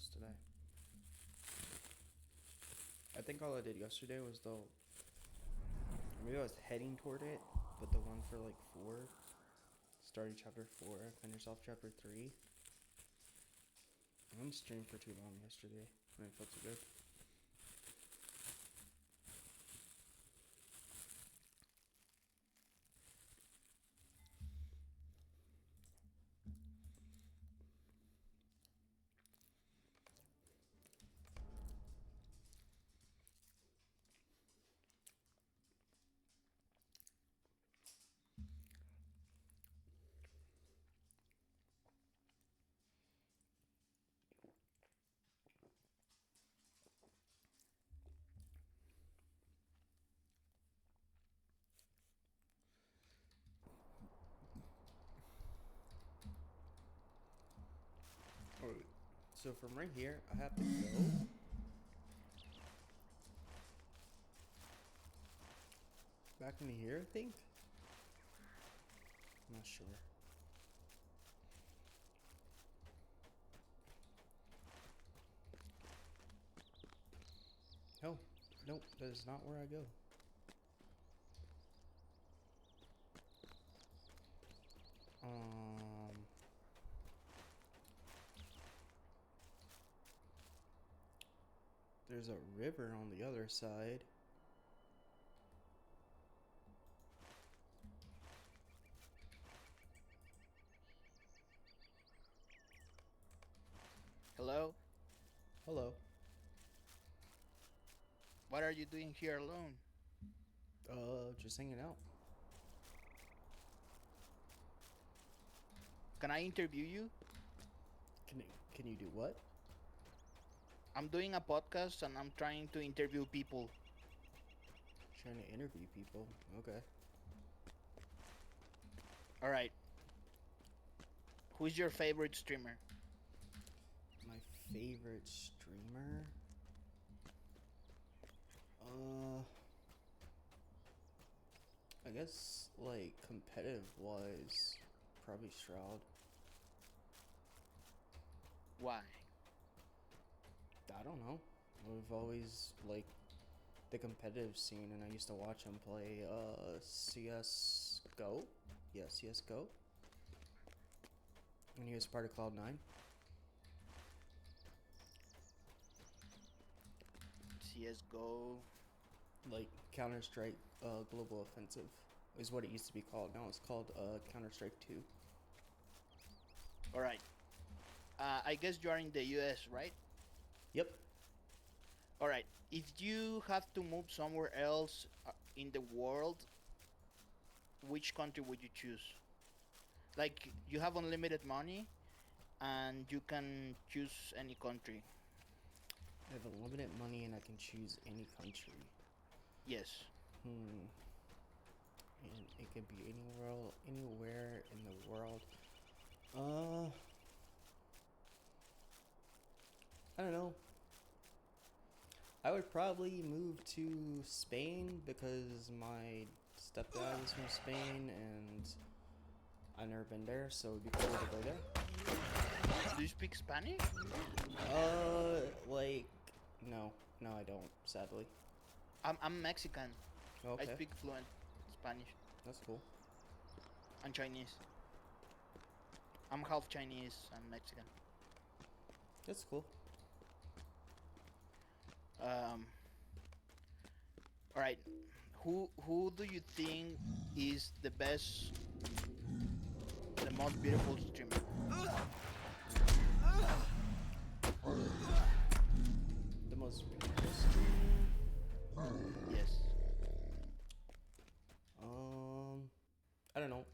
today. I think all I did yesterday was maybe I was heading toward it, but the one for like 4, started chapter 4, finished off chapter 3. I didn't stream for too long yesterday, and it felt so good. Alright, so from right here, I have to go back into here, I think. I'm not sure. No, nope, that is not where I go. There's a river on the other side. Hello? Hello. What are you doing here alone? Just hanging out. Can I interview you? Can you do what? I'm doing a podcast and I'm trying to interview people. Trying to interview people. Okay. Alright. Who's your favorite streamer? My favorite streamer? I guess, like, competitive-wise, probably Shroud. Why? I don't know. I've always liked the competitive scene, and I used to watch him play, CSGO? Yeah, CSGO. When he was part of Cloud9. CSGO. Like Counter-Strike Global Offensive is what it used to be called. Now it's called Counter-Strike 2. Alright. I guess you are in the US, right? Yep. Alright. If you have to move somewhere else in the world, which country would you choose? Like, you have unlimited money and you can choose any country. I have unlimited money and I can choose any country. Yes. And it can be anywhere in the world. I don't know. I would probably move to Spain because my stepdad is from Spain and I've never been there, so it'd be cool to go there. Do you speak Spanish? Like, no, I don't, sadly. I'm Mexican. Okay. I speak fluent Spanish That's cool. and Chinese. I'm half Chinese and Mexican. That's cool. All right. Who do you think is the best, the most beautiful streamer? The most beautiful streamer? Yes. I don't know.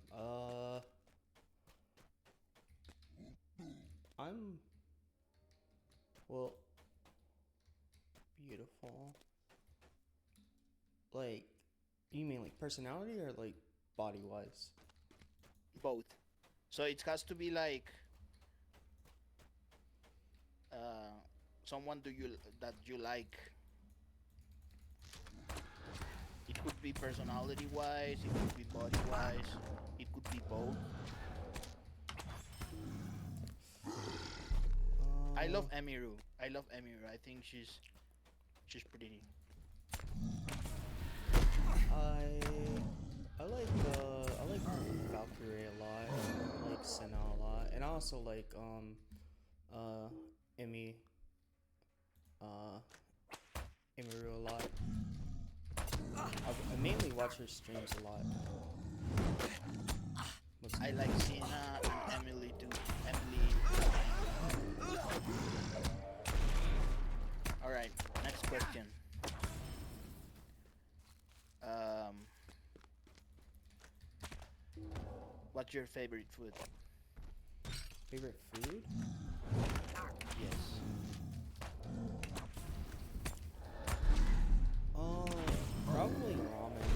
I'm beautiful. Like, you mean like personality or like body wise? Both. So it has to be like someone that you like. It could be personality wise, it could be body wise, it could be both. I love Emiru. I love Emiru. I think she's pretty. I like Valkyrie a lot. I like Senna a lot, and I also like Emi uh Emiru a lot. I mainly watch her streams a lot. I like Sienna and Emily too. Emily. All right. Next question. What's your favorite food? Favorite food? Yes. Probably ramen.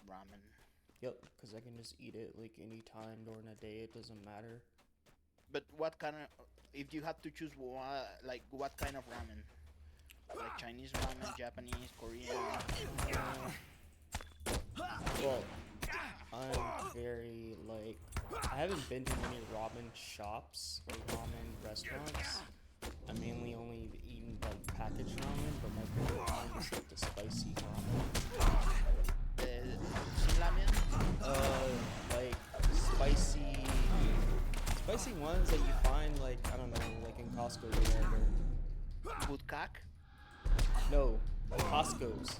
Ramen. Yep, because I can just eat it like any time during the day. It doesn't matter. But what kind of? If you have to choose, what kind of ramen? Like Chinese ramen, Japanese, Korean. Well, I'm very like I haven't been to many ramen shops or ramen restaurants. I mainly only eaten like packaged ramen, but my favorite one is like the spicy ramen. Sin ramen. Like spicy ones that you find like I don't know, like in Costco or whatever. Budkak. No, Costco's.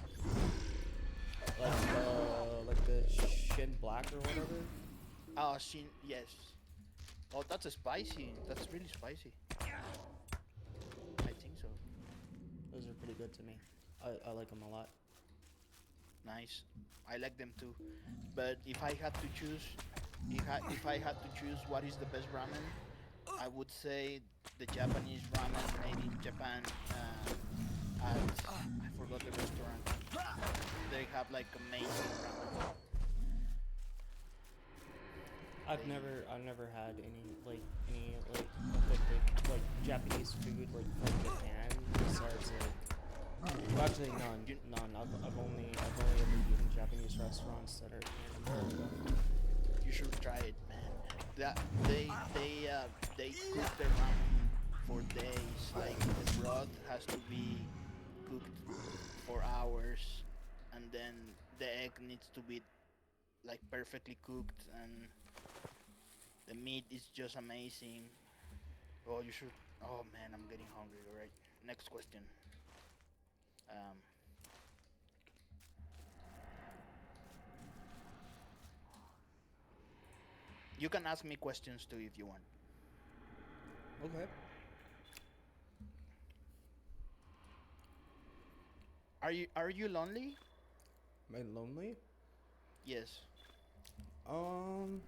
Like the Shin Black or whatever. Oh, Shin. Yes. Oh, that's spicy. That's really spicy. I think so. Those are pretty good to me. I like them a lot. Nice. I like them too. But if I had to choose, if I had to choose what is the best ramen, I would say the Japanese ramen made in Japan. I forgot the restaurant. They have like amazing ramen. I've never had any authentic like Japanese food like from Japan besides like well, actually none. I've only ever eaten Japanese restaurants that are in America. You should try it, man. That they cook their ramen for days. Like the broth has to be cooked for hours, and then the egg needs to be like perfectly cooked, and the meat is just amazing. Oh, you should. Oh man, I'm getting hungry. All right, next question. Um, you can ask me questions too if you want. Okay. Are you lonely? Am I lonely? Yes. Um,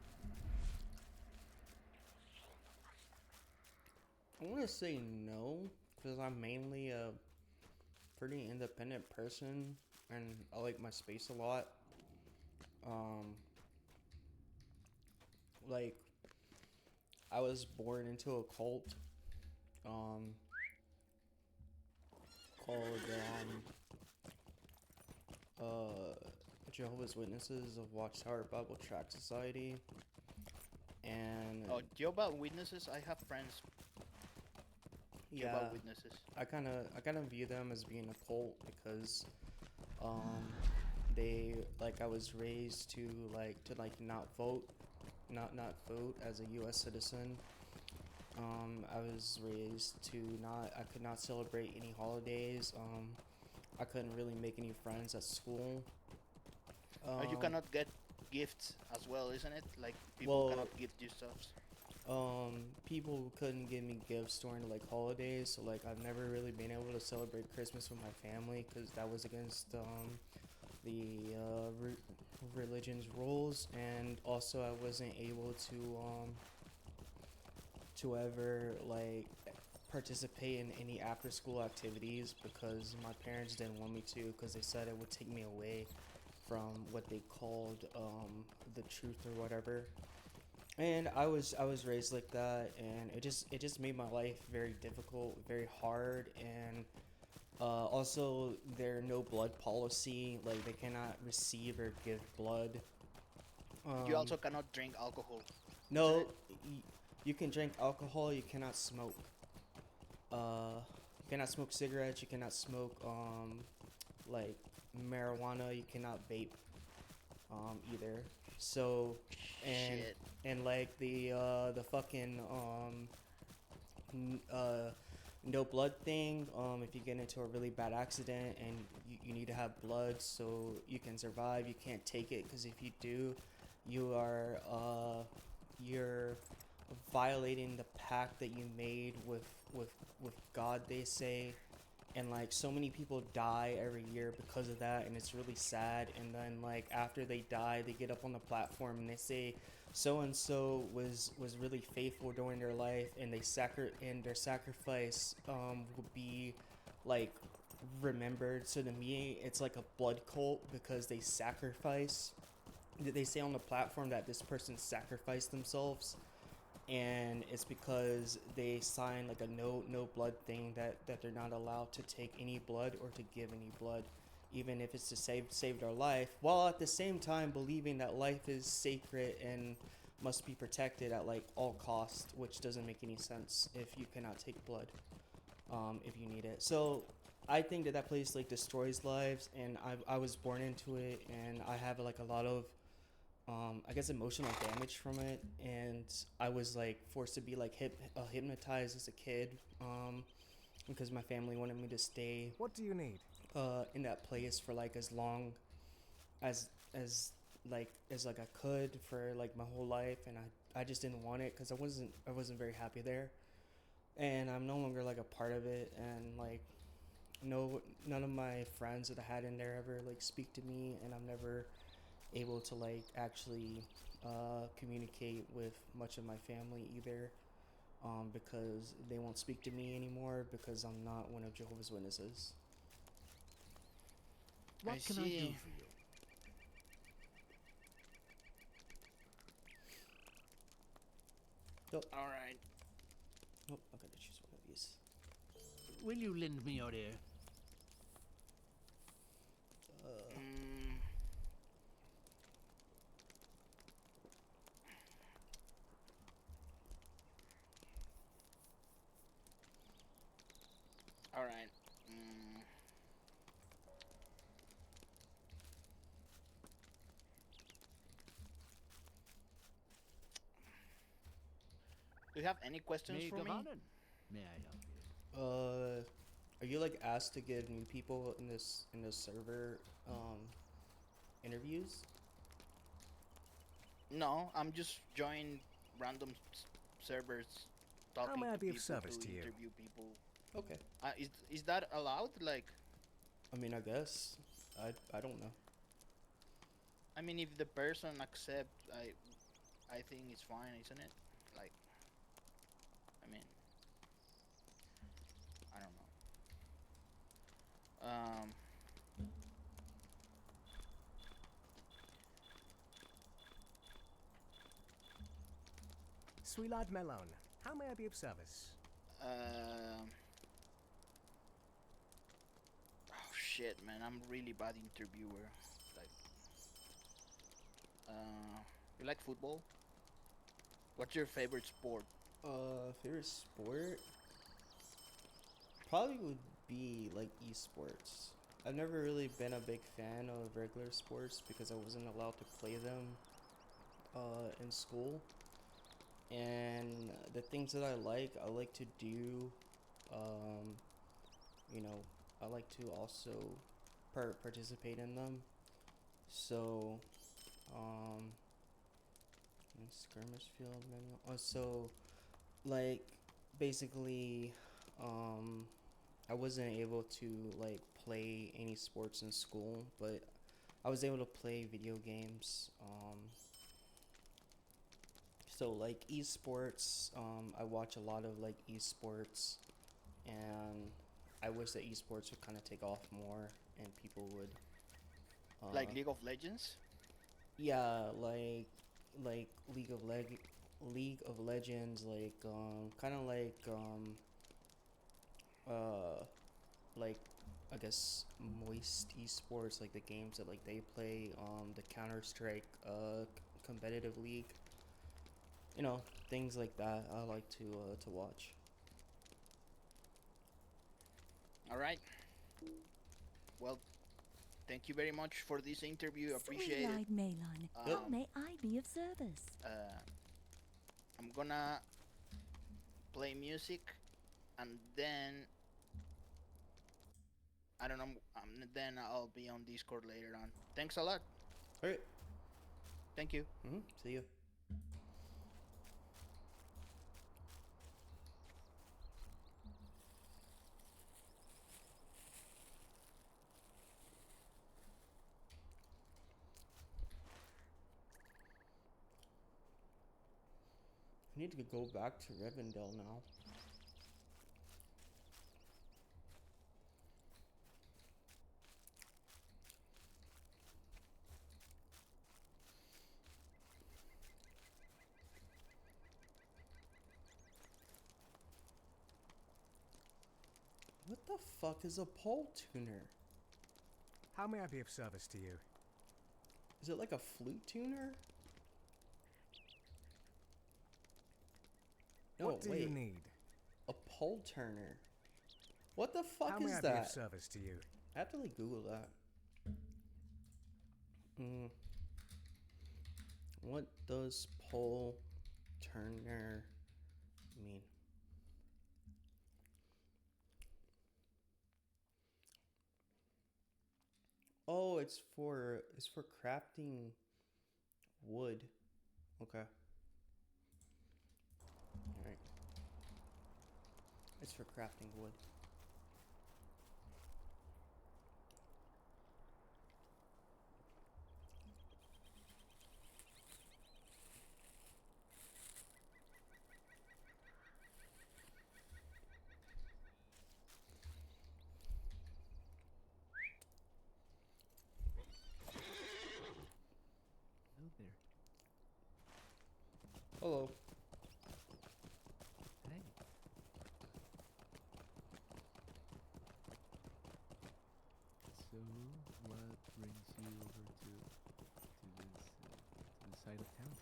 I want to say no because I'm mainly a pretty independent person and I like my space a lot. Um, like I was born into a cult um called Jehovah's Witnesses of Watchtower Bible Tract Society, and Oh, Jehovah Witnesses. I have friends. yeah, Jehovah Witnesses. I kind of view them as being a cult because um they like I was raised to not vote, not vote as a U.S. citizen. I was raised to not I could not celebrate any holidays. I couldn't really make any friends at school. You cannot get gifts as well, isn't it? Like people Well, cannot gift you stuff. People couldn't give me gifts during like holidays, so like I've never really been able to celebrate Christmas with my family because that was against the religion's rules, and also I wasn't able to ever like participate in any after school activities because my parents didn't want me to because they said it would take me away from what they called the truth or whatever. And I was raised like that, and it just made my life very difficult, very hard, and also there no blood policy, like they cannot receive or give blood. You Um, also cannot drink alcohol. no, You can drink alcohol. You cannot smoke. You cannot smoke cigarettes. You cannot smoke like marijuana. You cannot vape either. So and Shit. and like the fucking no blood thing. If you get into a really bad accident and you need to have blood so you can survive, you can't take it because if you do, you're violating the pact that you made with God. They say, and like so many people die every year because of that, and it's really sad. And then like after they die, they get up on the platform and they say so and so was really faithful during their life, and their sacrifice will be like remembered. So to me, it's like a blood cult because they sacrifice. They say on the platform that this person sacrificed themselves, and it's because they sign like a no blood thing that they're not allowed to take any blood or to give any blood, even if it's to save their life, while at the same time believing that life is sacred and must be protected at like all costs, which doesn't make any sense if you cannot take blood if you need it. So I think that place like destroys lives, and I was born into it, and I have like a lot of I guess emotional damage from it, and I was like forced to be like hypnotized as a kid, because my family wanted me to stay What do you need? in that place for like as long as as I could for like my whole life, and I just didn't want it because I wasn't very happy there, and I'm no longer like a part of it, and like none of my friends that I had in there ever like speak to me, and I'm never able to like actually communicate with much of my family either, because they won't speak to me anymore because I'm not one of Jehovah's Witnesses. What can I do for you? Oh, All right. oh, I gotta choose one of these. Will you lend me your ear? Mm, all right. Mm, do you have any questions for me? May I help you? Are you like asked to give new people in this server interviews? No, I'm just joining random servers, How talking may I to be of people service to to you? interview people. Okay. Is that allowed? Like, I mean, I guess I don't know. I mean, if the person accept, I think it's fine, isn't it? Like, I mean, I don't know. Sweet Melon, how may I be of service? Um. Oh shit, man! I'm really bad interviewer. Like, you like football? What's your favorite sport? Favorite sport probably would be like esports. I've never really been a big fan of regular sports because I wasn't allowed to play them in school. And the things that I like to do, um, you know, I like to also participate in them. So, um, in skirmish field manual. So, like, basically, um, I wasn't able to like play any sports in school, but I was able to play video games. So like esports, I watch a lot of like esports, and I wish that esports would kind of take off more and people would, Like League of Legends? yeah, like League of Legends, like kind of uh like I guess moist esports, like the games that like they play, the Counter Strike competitive league. you know, things like that I like to watch. All right. Well, thank you very much for this interview. Appreciate it. Sweet-eyed Melon, how Um, may I be of service? I'm gonna play music, and then I don't know. Then I'll be on Discord later on. Thanks a lot. All right. Thank you. See you. I need to go back to Rivendell now. What the fuck is a pole tuner? How may I be of service to you? Is it like a flute tuner? No, What do wait. you need? A pole turner. What the fuck How may is I be of that? service to you? I have to like Google that. What does pole turner mean? Oh, it's for crafting wood. Okay. All right. It's for crafting wood. Hello there. Hello. Hey. So, what brings you over to this side of town?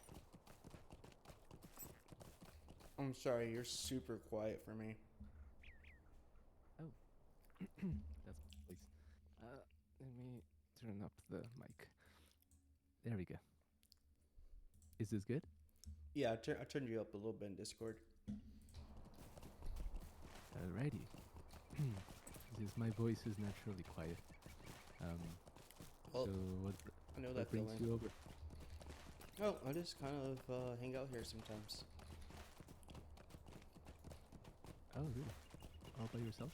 I'm sorry, you're super quiet for me. Oh, that's my voice. Let me turn up the mic. There we go. Is this good? Yeah, I turned you up a little bit in Discord. Alrighty. Since my voice is naturally quiet. Well, So I know what that brings feeling. you over? Oh, I just kind of hang out here sometimes. Oh, really? All by yourself?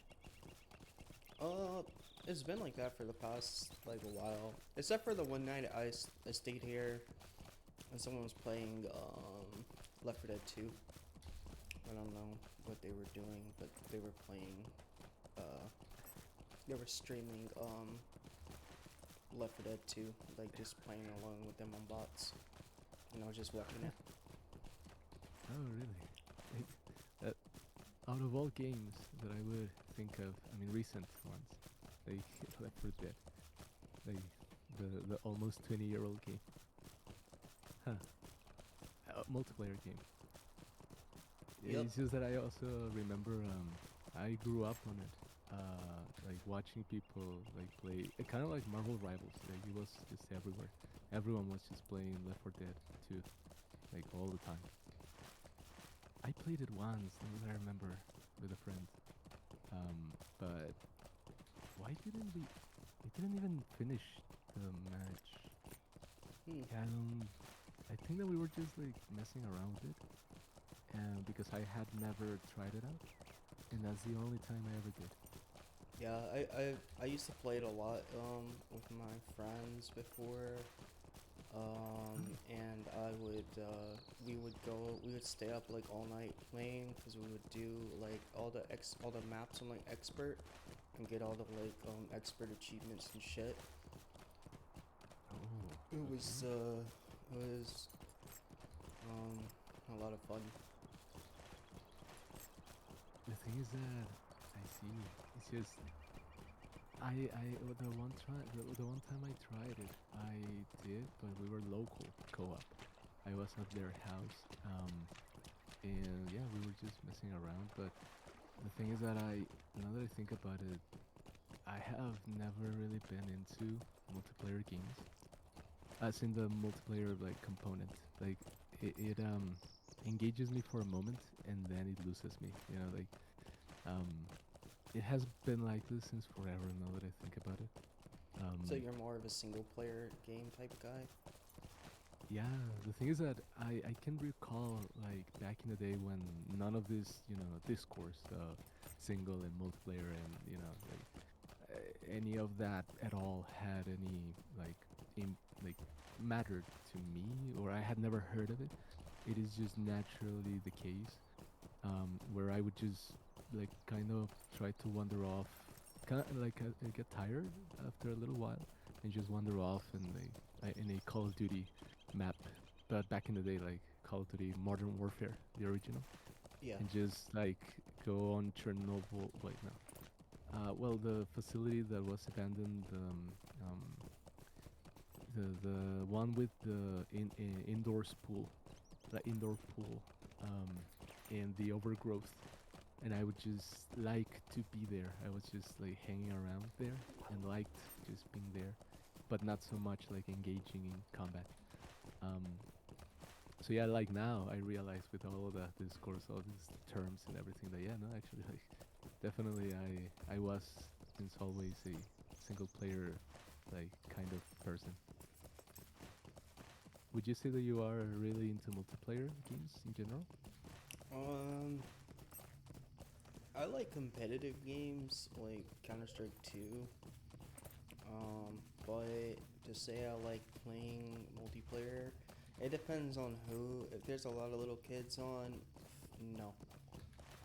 It's been like that for the past like a while. Except for the one night I stayed here and someone was playing Left 4 Dead 2. I don't know what they were doing, but they were playing they were streaming Left 4 Dead 2, like just playing along with them on bots. And I was just watching it. Oh, really? Like, out of all games that I would think of, I mean, recent ones, like Left 4 Dead, like the almost 20-year-old game, multiplayer game. Yep. It's just that I also remember I grew up on it, like watching people like play, kind of like Marvel Rivals. Like it was just everywhere. Everyone was just playing Left 4 Dead 2, like all the time. I played it once, I remember, with a friend. But why didn't we? We didn't even finish the match. Yeah, I think that we were just like messing around with it, and because I had never tried it out, and that's the only time I ever did. Yeah, I used to play it a lot with my friends before, and we would stay up like all night playing because we would do like all the maps on like expert and get all the like expert achievements and shit. Oh, It was a lot of fun. the thing is that I see. It's just the one time I tried it, I did, but we were local co-op. I was at their house, and yeah, we were just messing around. But the thing is that now that I think about it, I have never really been into multiplayer games, as in the multiplayer like component. Like it engages me for a moment and then it loses me. Um, it has been like this since forever. Now that I think about it, So you're more of a single player game type guy? yeah. The thing is that I can recall like back in the day when none of this discourse, single and multiplayer and like any of that at all had any like like mattered to me, or I had never heard of it. It is just naturally the case, where I would just like kind of try to wander off, kind of like I get tired after a little while, and just wander off in a Call of Duty map, but back in the day, like Call of Duty Modern Warfare, the original, Yeah. and just like go on Chernobyl. Wait, no. Well, the facility that was abandoned, the one with the indoors pool, the indoor pool, and the overgrowth, and I would just like to be there. I was just like hanging around there and liked just being there, but not so much like engaging in combat. Um, so yeah, like now I realize with all of that discourse, all these terms and everything that yeah, no, actually like definitely I was since always a single player like kind of person. Would you say that you are really into multiplayer games in general? Um, I like competitive games like Counter Strike 2. But to say I like playing multiplayer, it depends on who. If there's a lot of little kids on, no.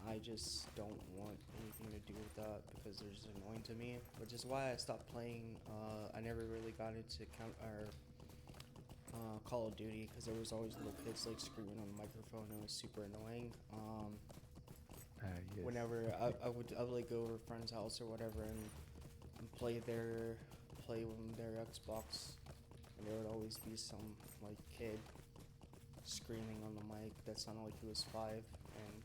I just don't want anything to do with that because they're just annoying to me. Which is why I stopped playing. I never really got into Call of Duty because there was always little kids like screaming on the microphone and it was super annoying. Yes. Whenever I would like go over a friend's house or whatever and play on their Xbox, and there would always be some like kid screaming on the mic that sounded like he was 5, and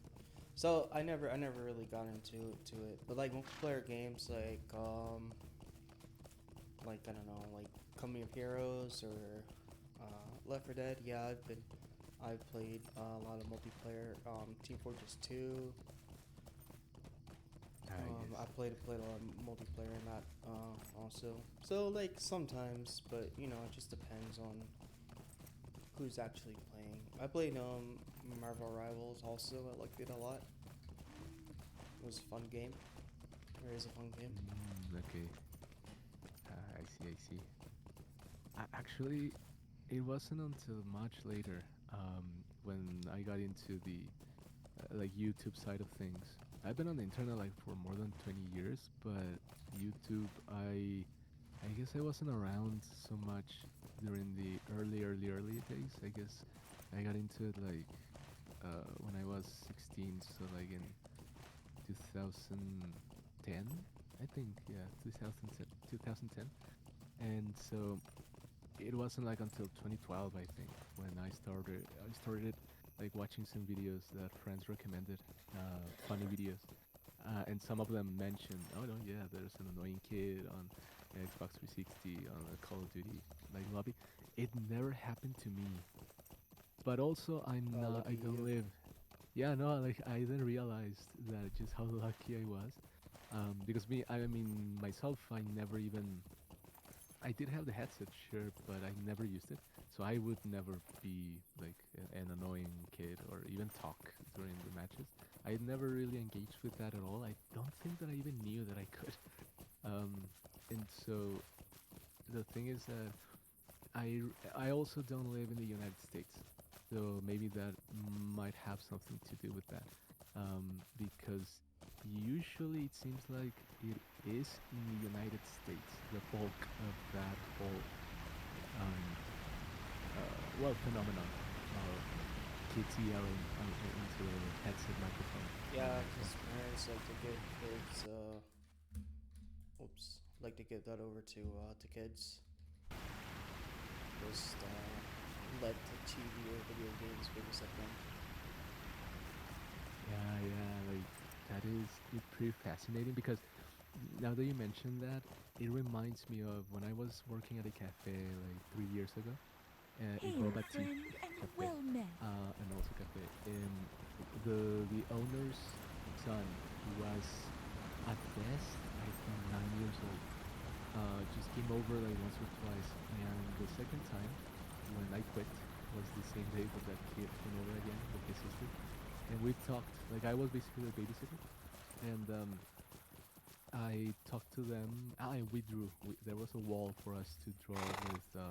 so I never really got into it. But like multiplayer games like I don't know, like Company of Heroes or Left 4 Dead. Yeah, I've played a lot of multiplayer. Team Fortress 2. Yes. I played a lot of multiplayer in that also. So like sometimes, but it just depends on who's actually playing. I played Marvel Rivals also. I liked it a lot. It was a fun game. It is a fun game. Okay. I see. I see. Actually, it wasn't until much later, when I got into the like YouTube side of things. I've been on the internet like for more than 20 years, but YouTube, I guess I wasn't around so much during the early days. I guess I got into it like when I was 16, so like in 2010, I think, yeah, 2010, 2010. And so it wasn't like until 2012, I think, when I started like watching some videos that friends recommended, funny videos, and some of them mentioned, oh no, yeah, there's an annoying kid on Xbox 360 on a Call of Duty like lobby. It never happened to me, but also I Lucky don't you. live. Yeah, no, like I then realized that just how lucky I was, because I mean myself, I never even I did have the headset, sure, but I never used it. So I would never be like an annoying kid or even talk during the matches. I never really engaged with that at all. I don't think that I even knew that I could. And so the thing is that I also don't live in the United States, so maybe that might have something to do with that. Because usually it seems like it is in the United States the bulk of that whole um, phenomenon of kids yelling into the headset microphone. Yeah, because parents like to give kids like to give that over to kids. Just let the TV or video games babysit them. Yeah, like that is pretty fascinating because now that you mentioned that, it reminds me of when I was working at a cafe like 3 years ago, a Hail, boba tea friend, and cafe, well met. and also cafe. The owner's son, who was at best I think 9 years old, just came over like once or twice, and the second time when I quit was the same day that that kid came over again with his sister, and we talked. Like I was basically the babysitter, and I talked to them. We drew. There was a wall for us to draw with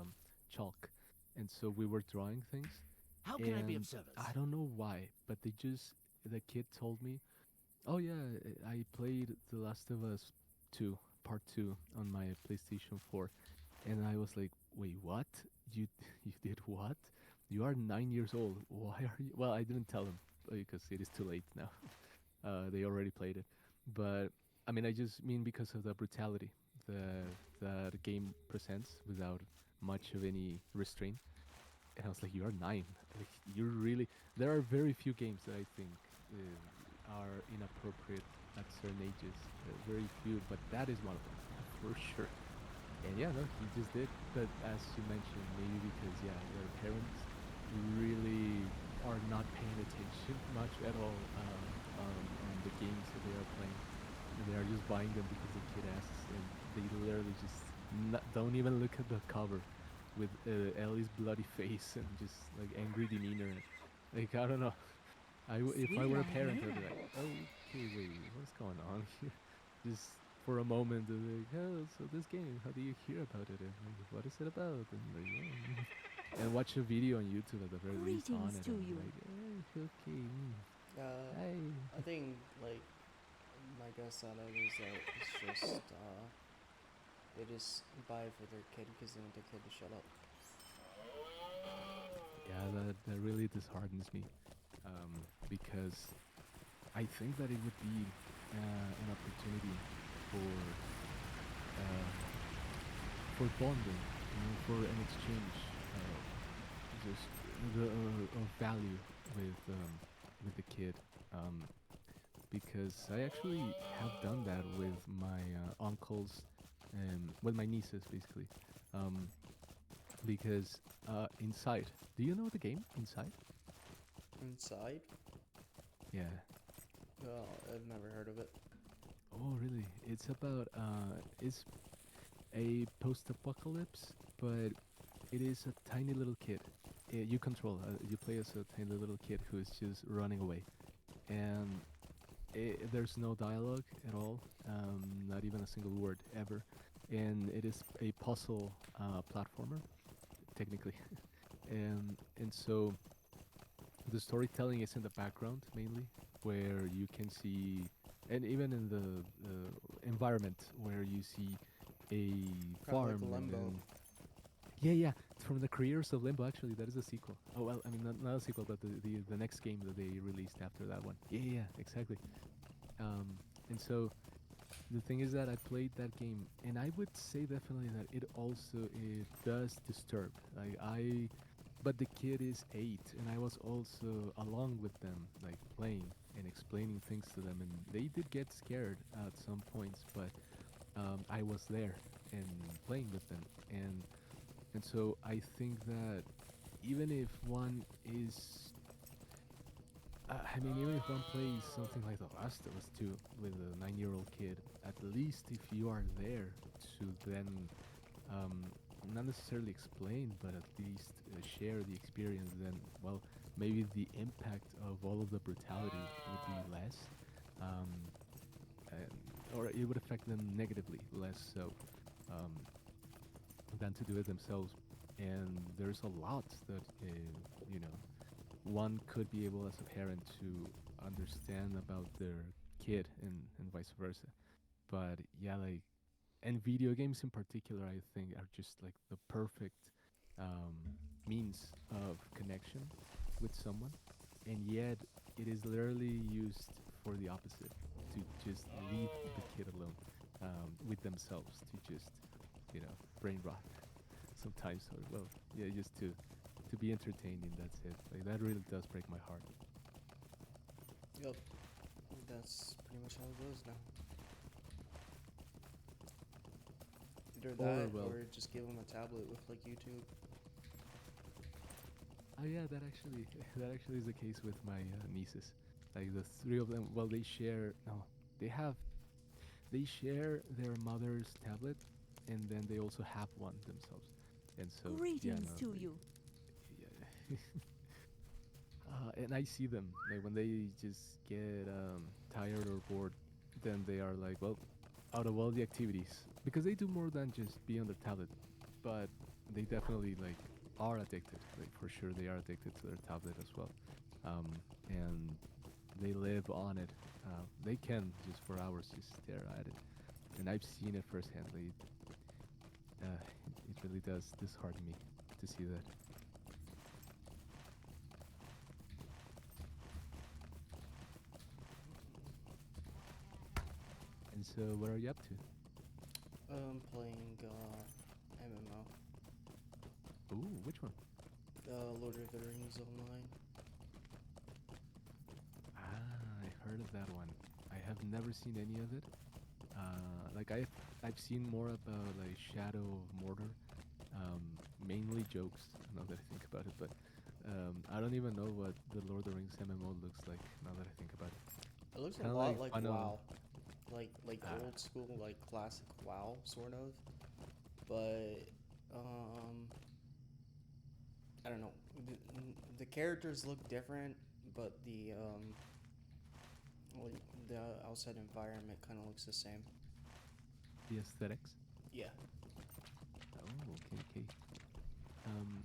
chalk, and so we were drawing things. How can I be of And service? I don't know why, but the kid told me, "Oh yeah, I played The Last of Us 2, Part 2 on my PlayStation 4." And I was like, "Wait, what? You you did what? You are 9 years old. Why are you?" Well, I didn't tell him because it is too late now. They already played it, but I mean, I just mean because of the brutality that the game presents without much of any restraint. And I was like, "You are 9. Like, you're really." There are very few games that I think are inappropriate at certain ages. Very few, but that is one of them for sure. And yeah, no, he just did. But as you mentioned, maybe because yeah, their parents really are not paying attention much at all on the games that they are playing. And they are just buying them because the kid asks, and they literally just don't even look at the cover with Ellie's bloody face and just like angry demeanor. Like I don't know. If I were a Sweet parent, I'd idea. be like, okay, wait, what's going on here? Just for a moment, they're like, oh, so this game, how do you hear about it? And like, what is it about? And like, and watch a video on YouTube at the very least on Greetings it, to and be you. like, okay, hi. I think like my guess on it is that it's just they just buy it for their kid because they want their kid to shut up. Yeah, that really disheartens me, because I think that it would be an opportunity for um, bonding, for an exchange, just of value with the kid, because I actually have done that with my uncles, with my nieces basically, um, because Inside. Do you know the game Inside? Inside? Yeah. Oh, I've never heard of it. Oh, really? It's about it's a post-apocalypse, but it is a tiny little kid. You control. You play as a tiny little kid who is just running away, and there's no dialogue at all. Not even a single word ever, and it is a puzzle platformer, technically, and so the storytelling is in the background mainly, where you can see, and even in the environment where you see a Kind of like farm and Limbo. then yeah, it's from the creators of Limbo. Actually, that is a sequel. Oh well, I mean not a sequel, but the next game that they released after that one. Yeah, exactly. Um, and so the thing is that I played that game, and I would say definitely that it does disturb. Like but the kid is 8, and I was also along with them, like playing and explaining things to them, and they did get scared at some points, but I was there and playing with them, and so I think that even if one is I mean, even if one plays something like The Last of Us 2 with a 9-year-old kid, at least if you are there to then um, not necessarily explain, but at least share the experience, then, well, maybe the impact of all of the brutality would be less, um, and, or it would affect them negatively less so um, than to do it themselves. And there's a lot that, you know, one could be able as a parent to understand about their kid and vice versa. But yeah, like, and video games in particular, I think are just like the perfect um, means of connection with someone, and yet it is literally used for the opposite, to just leave the kid alone with themselves, to just, brain rot sometimes, or well, yeah, just to to be entertaining. That's it. Like that really does break my heart. Yep. That's pretty much how it goes now. Either Or, that, well- or just give them a tablet with like YouTube. Oh yeah, that actually that actually is the case with my nieces. Like the three of them. Well, they share. No, they share their mother's tablet, and then they also have one themselves. And so Greetings yeah, to no, you. Yeah. And I see them like when they just get tired or bored, then they are like, well, out of all the activities, because they do more than just be on their tablet, but they definitely like are addicted. Like for sure, they are addicted to their tablet as well, and they live on it. They can just for hours just stare at it, and I've seen it firsthand. Like, it really does dishearten me to see that. And so, what are you up to? Playing MMO. Ooh, which one? Lord of the Rings Online. Ah, I heard of that one. I have never seen any of it. Like I've seen more about like Shadow of Mordor, mainly jokes. Now that I think about it, but I don't even know what the Lord of the Rings MMO looks like. Now that I think about it, It looks a Kinda lot like like Final- WoW. Like Ah. old school, like classic WoW, sort of. But, I don't know. The characters look different, but like, the outside environment kind of looks the same. the aesthetics. Yeah. Oh, okay, okay. Um,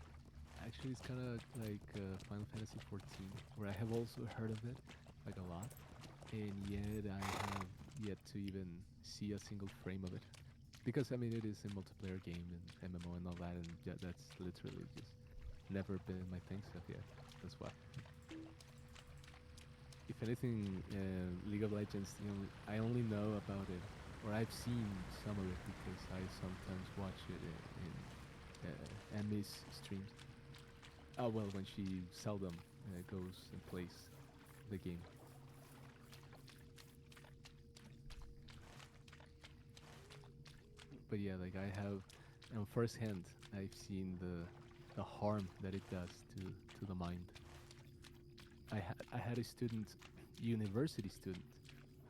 Actually, it's kind of like Final Fantasy 14, where I have also heard of it, like a lot, and yet I have yet to even see a single frame of it. Because I mean, it is a multiplayer game and MMO and all that, and yeah, that's literally just never been my thing stuff yet. That's why. If anything, League of Legends, I only know about it, or I've seen some of it because I sometimes watch it in Emmy's streams. Oh well, when she seldom goes and plays the game. But yeah, like I have, firsthand, I've seen the harm that it does to the mind. I had a student, university student,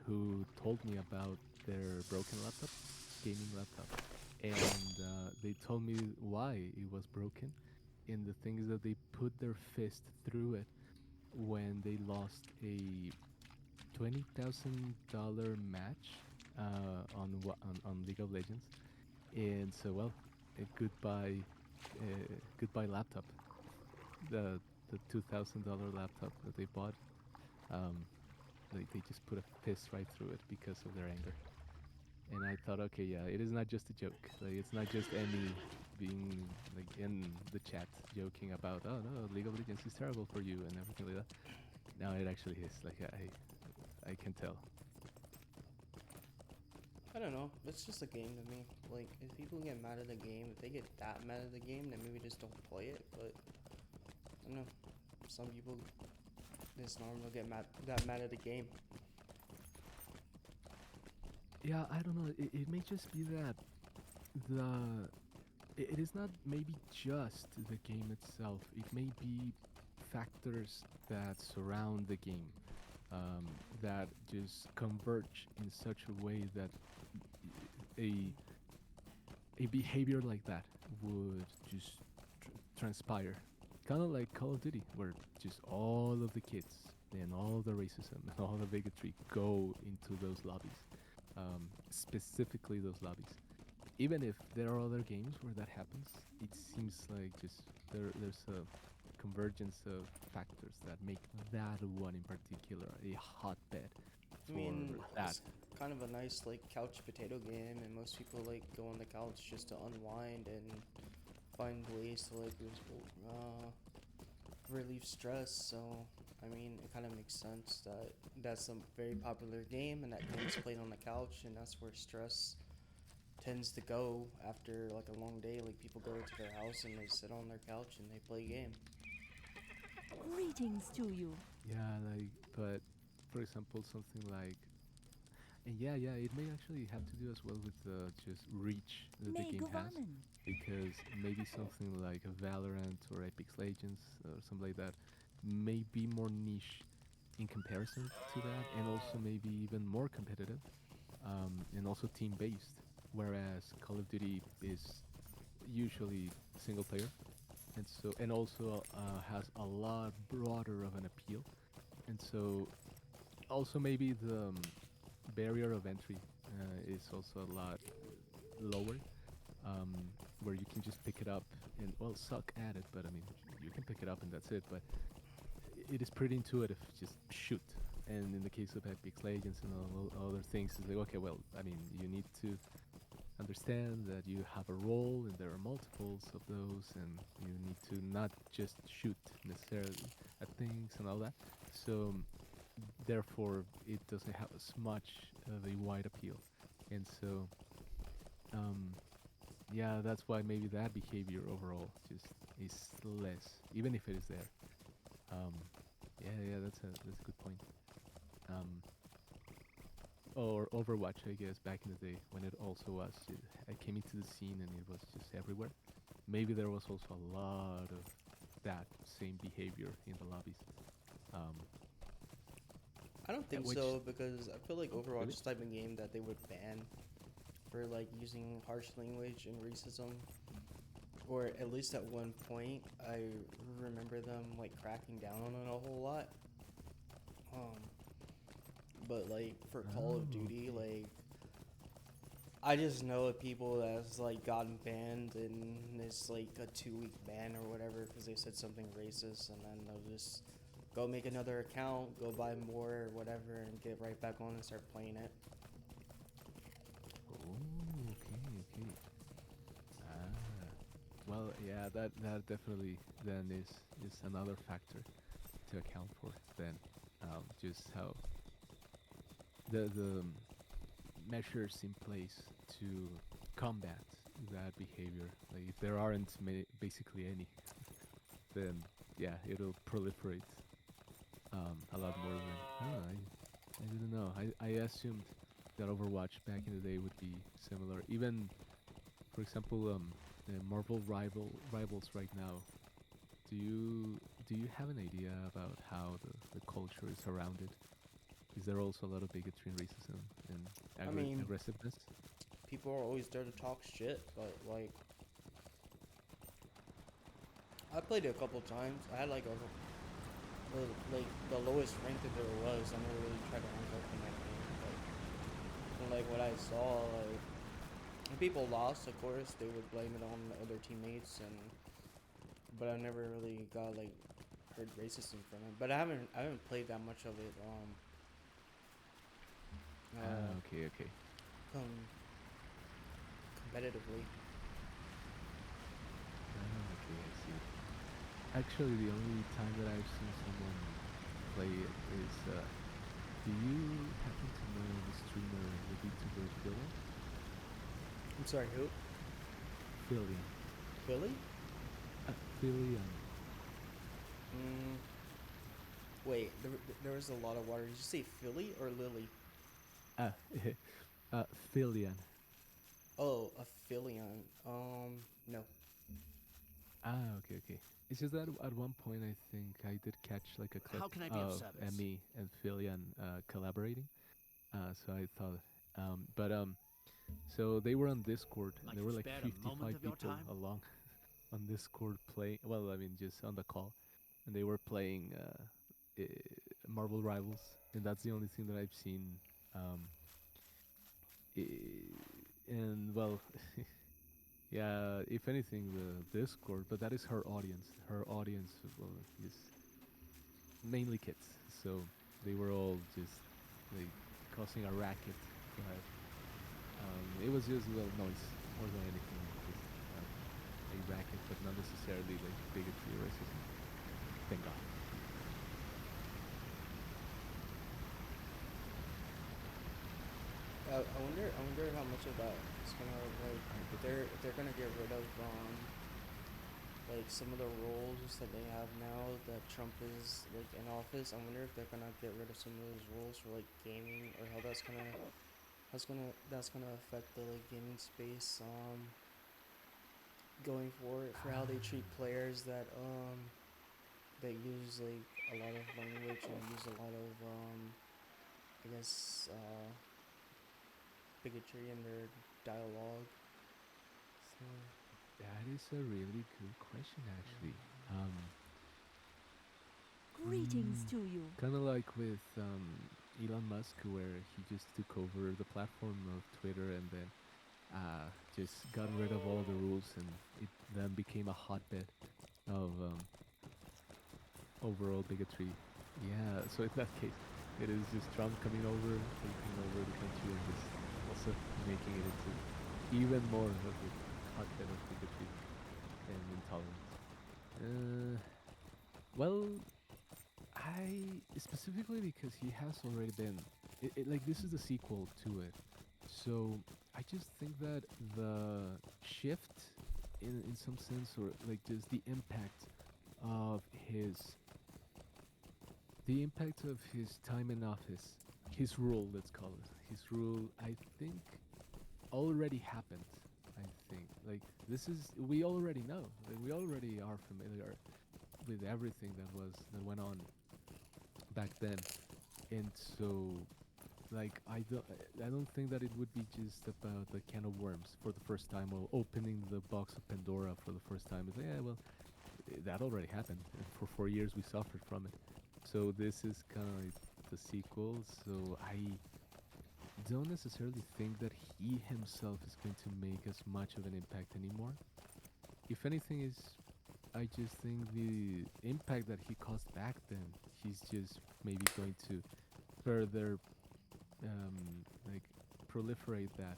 who told me about their broken laptop, gaming laptop, and they told me why it was broken. And the thing is that they put their fist through it when they lost a $20,000 match on League of Legends, and so well, a goodbye laptop, the $2,000 laptop that they bought, um, like they just put a fist right through it because of their anger. And I thought, okay, yeah, it is not just a joke. Like it's not just Emmy being like in the chat joking about, oh no, League of Legends is terrible for you and everything like that. No, it actually is. Like I can tell. I don't know. It's just a game to me. Like, if people get mad at the game, if they get that mad at the game, then maybe just don't play it. But I don't know. Some people, it's normal to get mad at the game. Yeah, I don't know. It may just be that the it is not maybe just the game itself. It may be factors that surround the game, that just converge in such a way that a a behavior like that would just transpire. Kind of like Call of Duty, where just all of the kids and all of the racism and all the bigotry go into those lobbies, specifically those lobbies. Even if there are other games where that happens, it seems like just there's a convergence of factors that make that one in particular a hotbed I for mean, that. it's kind of a nice, like, couch potato game, and most people, like, go on the couch just to unwind and find ways to, like, relieve stress. So, I mean, it kind of makes sense that that's a very popular game, and that game's played on the couch, and that's where stress tends to go after, like, a long day. Like, people go to their house and they sit on their couch and they play a game. Greetings to you. Yeah, like, but for example, something like, and yeah, it may actually have to do as well with just reach that the May game has, gewonnen. because maybe something like a Valorant or Apex Legends or something like that may be more niche in comparison to that, and also maybe even more competitive, and also team based. Whereas Call of Duty is usually single player, and also has a lot broader of an appeal, and so also maybe the barrier of entry is also a lot lower, where you can just pick it up and, well, suck at it, but I mean, you can pick it up and that's it. But it is pretty intuitive, just shoot. And in the case of Apex Legends and all other things, it's like, okay, well, I mean, you need to understand that you have a role and there are multiples of those, and you need to not just shoot necessarily at things and all that. So therefore, it doesn't have as much of a wide appeal, and so um, yeah, that's why maybe that behavior overall just is less, even if it is there. Um, yeah, that's a good point. Um, or Overwatch, I guess, back in the day when it also was. I came into the scene and it was just everywhere. Maybe there was also a lot of that same behavior in the lobbies. Um, I don't think which so, because I feel like Overwatch really? is the type of game that they would ban for like using harsh language and racism. Or at least at one point, I remember them like cracking down on it a whole lot. Um, but like for Call of Duty, okay. like I just know of people that's like gotten banned and it's like a 2 week ban or whatever because they said something racist, and then they'll just go make another account, go buy more or whatever, and get right back on and start playing it. Oh, okay. Ah, well, yeah, that definitely then is another factor to account for. Then, just how the measures in place to combat that behavior. Like if there aren't basically any, then yeah, it'll proliferate a lot more than. I didn't know. I assumed that Overwatch back in the day would be similar. Even, for example, the Marvel rivals right now. Do you have an idea about how the culture is around it? Is there also a lot of bigotry and racism and I mean, aggressiveness? people are always there to talk shit, but like I played it a couple times. I had like like the lowest rank that there was. I never really tried to rank up in that game. From like what I saw, like when people lost, of course, they would blame it on the other teammates, and but I never really got like heard racism from it. But I haven't played that much of it. Okay. Com- competitively. Okay, I see. Actually, the only time that I've seen someone play it is, do you happen to know the streamer, the VTuber Philian? I'm sorry, who? Philian. Philly? Philian. Mm, wait, there was a lot of water. Did you say Philly or Lily? Ah, Philian. Oh, a Philion. No. Okay. It's just that at one point I think I did catch like a clip How can I be of of service? Emmy and Philian collaborating. So I thought, but so they were on Discord, and Might there you were like spare a moment 55 of your people time? along on Discord playing. Well, I mean, just on the call, and they were playing Marvel Rivals, and that's the only thing that I've seen. Um, and well, yeah, if anything, the Discord, but that is her audience. Her audience, well, is mainly kids, so they were all just like causing a racket, but it was just, well, noise more than anything, just a racket, but not necessarily like bigotry or racism. Thank God. I wonder how much of that is gonna like if they're gonna get rid of like some of the rules that they have now that Trump is like in office. I wonder if they're gonna get rid of some of those rules for like gaming, or how that's gonna affect the like gaming space going forward, for how they treat players that use like a lot of language and use a lot of I guess bigotry in their dialogue. So That is a really good question, actually. Greetings to you. Kind of like with Elon Musk, where he just took over the platform of Twitter and then just got rid of all the rules, and it then became a hotbed of overall bigotry. Yeah, so in that case, it is just Trump coming over, taking over the country, and just also making it into even more of a hotbed of bigotry and intolerance. Well, I specifically because he has already been like this is the sequel to it, so I just think that the shift in some sense, or like just of his the impact of his time in office, his rule, let's call it his rule, I think already happened. I think like this is we already know, like, we already are familiar with everything that went on back then, and so like I don't think that it would be just about the can of worms for the first time, or opening the box of Pandora for the first time. It's like, yeah, well, that already happened, and for 4 years we suffered from it. So this is kind of like the sequel. So I don't necessarily think that he himself is going to make as much of an impact anymore. If anything, is I just think the impact that he caused back then, he's just maybe going to further like proliferate that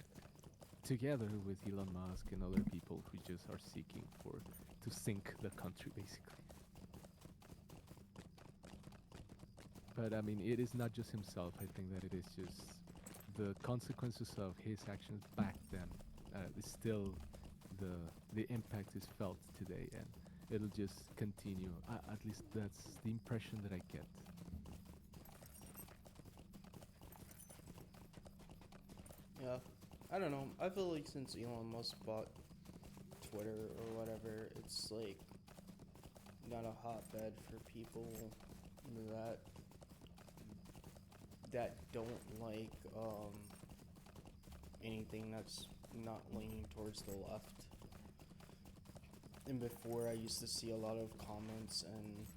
together with Elon Musk and other people who just are seeking for to sink the country basically. But I mean, it is not just himself. I think that it is just the consequences of his actions back then. Is still the impact is felt today, and it'll just continue. At least that's the impression that I get. yeah, I don't know. I feel like since Elon Musk bought Twitter or whatever, it's like not a hotbed for people that don't like anything that's not leaning towards the left. And before, I used to see a lot of comments and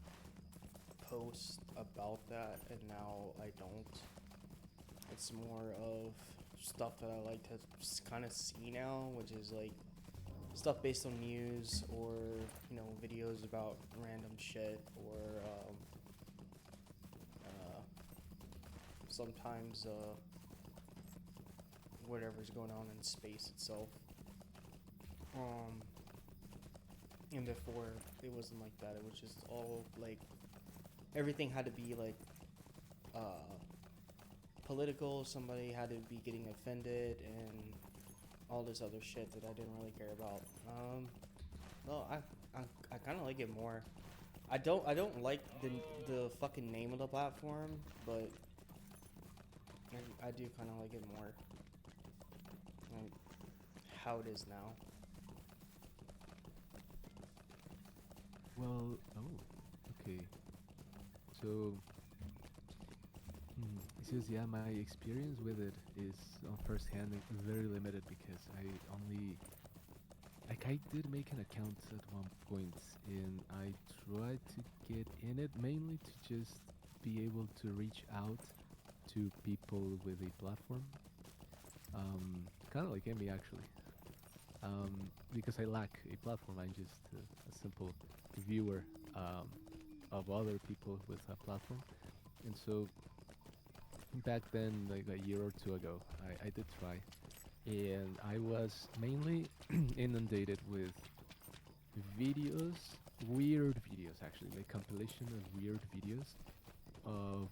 posts about that, and now I don't. It's more of stuff that I like to kind of see now, which is like stuff based on news, or videos about random shit, or sometimes whatever's going on in space itself. And before, it wasn't like that. It was just all like everything had to be like political. Somebody had to be getting offended and all this other shit that I didn't really care about. No, I kind of like it more. I don't like the fucking name of the platform, but I do kind of like it more, like how it is now. Well, okay. So, it says, yeah, my experience with it is on first hand, like, very limited, because I did make an account at one point, and I tried to get in it mainly to just be able to reach out to people with a platform. Kind of like Emmy, actually. Because I lack a platform, I'm just a simple viewer of other people with a platform. And so back then, like a year or two ago, I did try, and I was mainly inundated with videos, weird videos actually, like compilation of weird videos of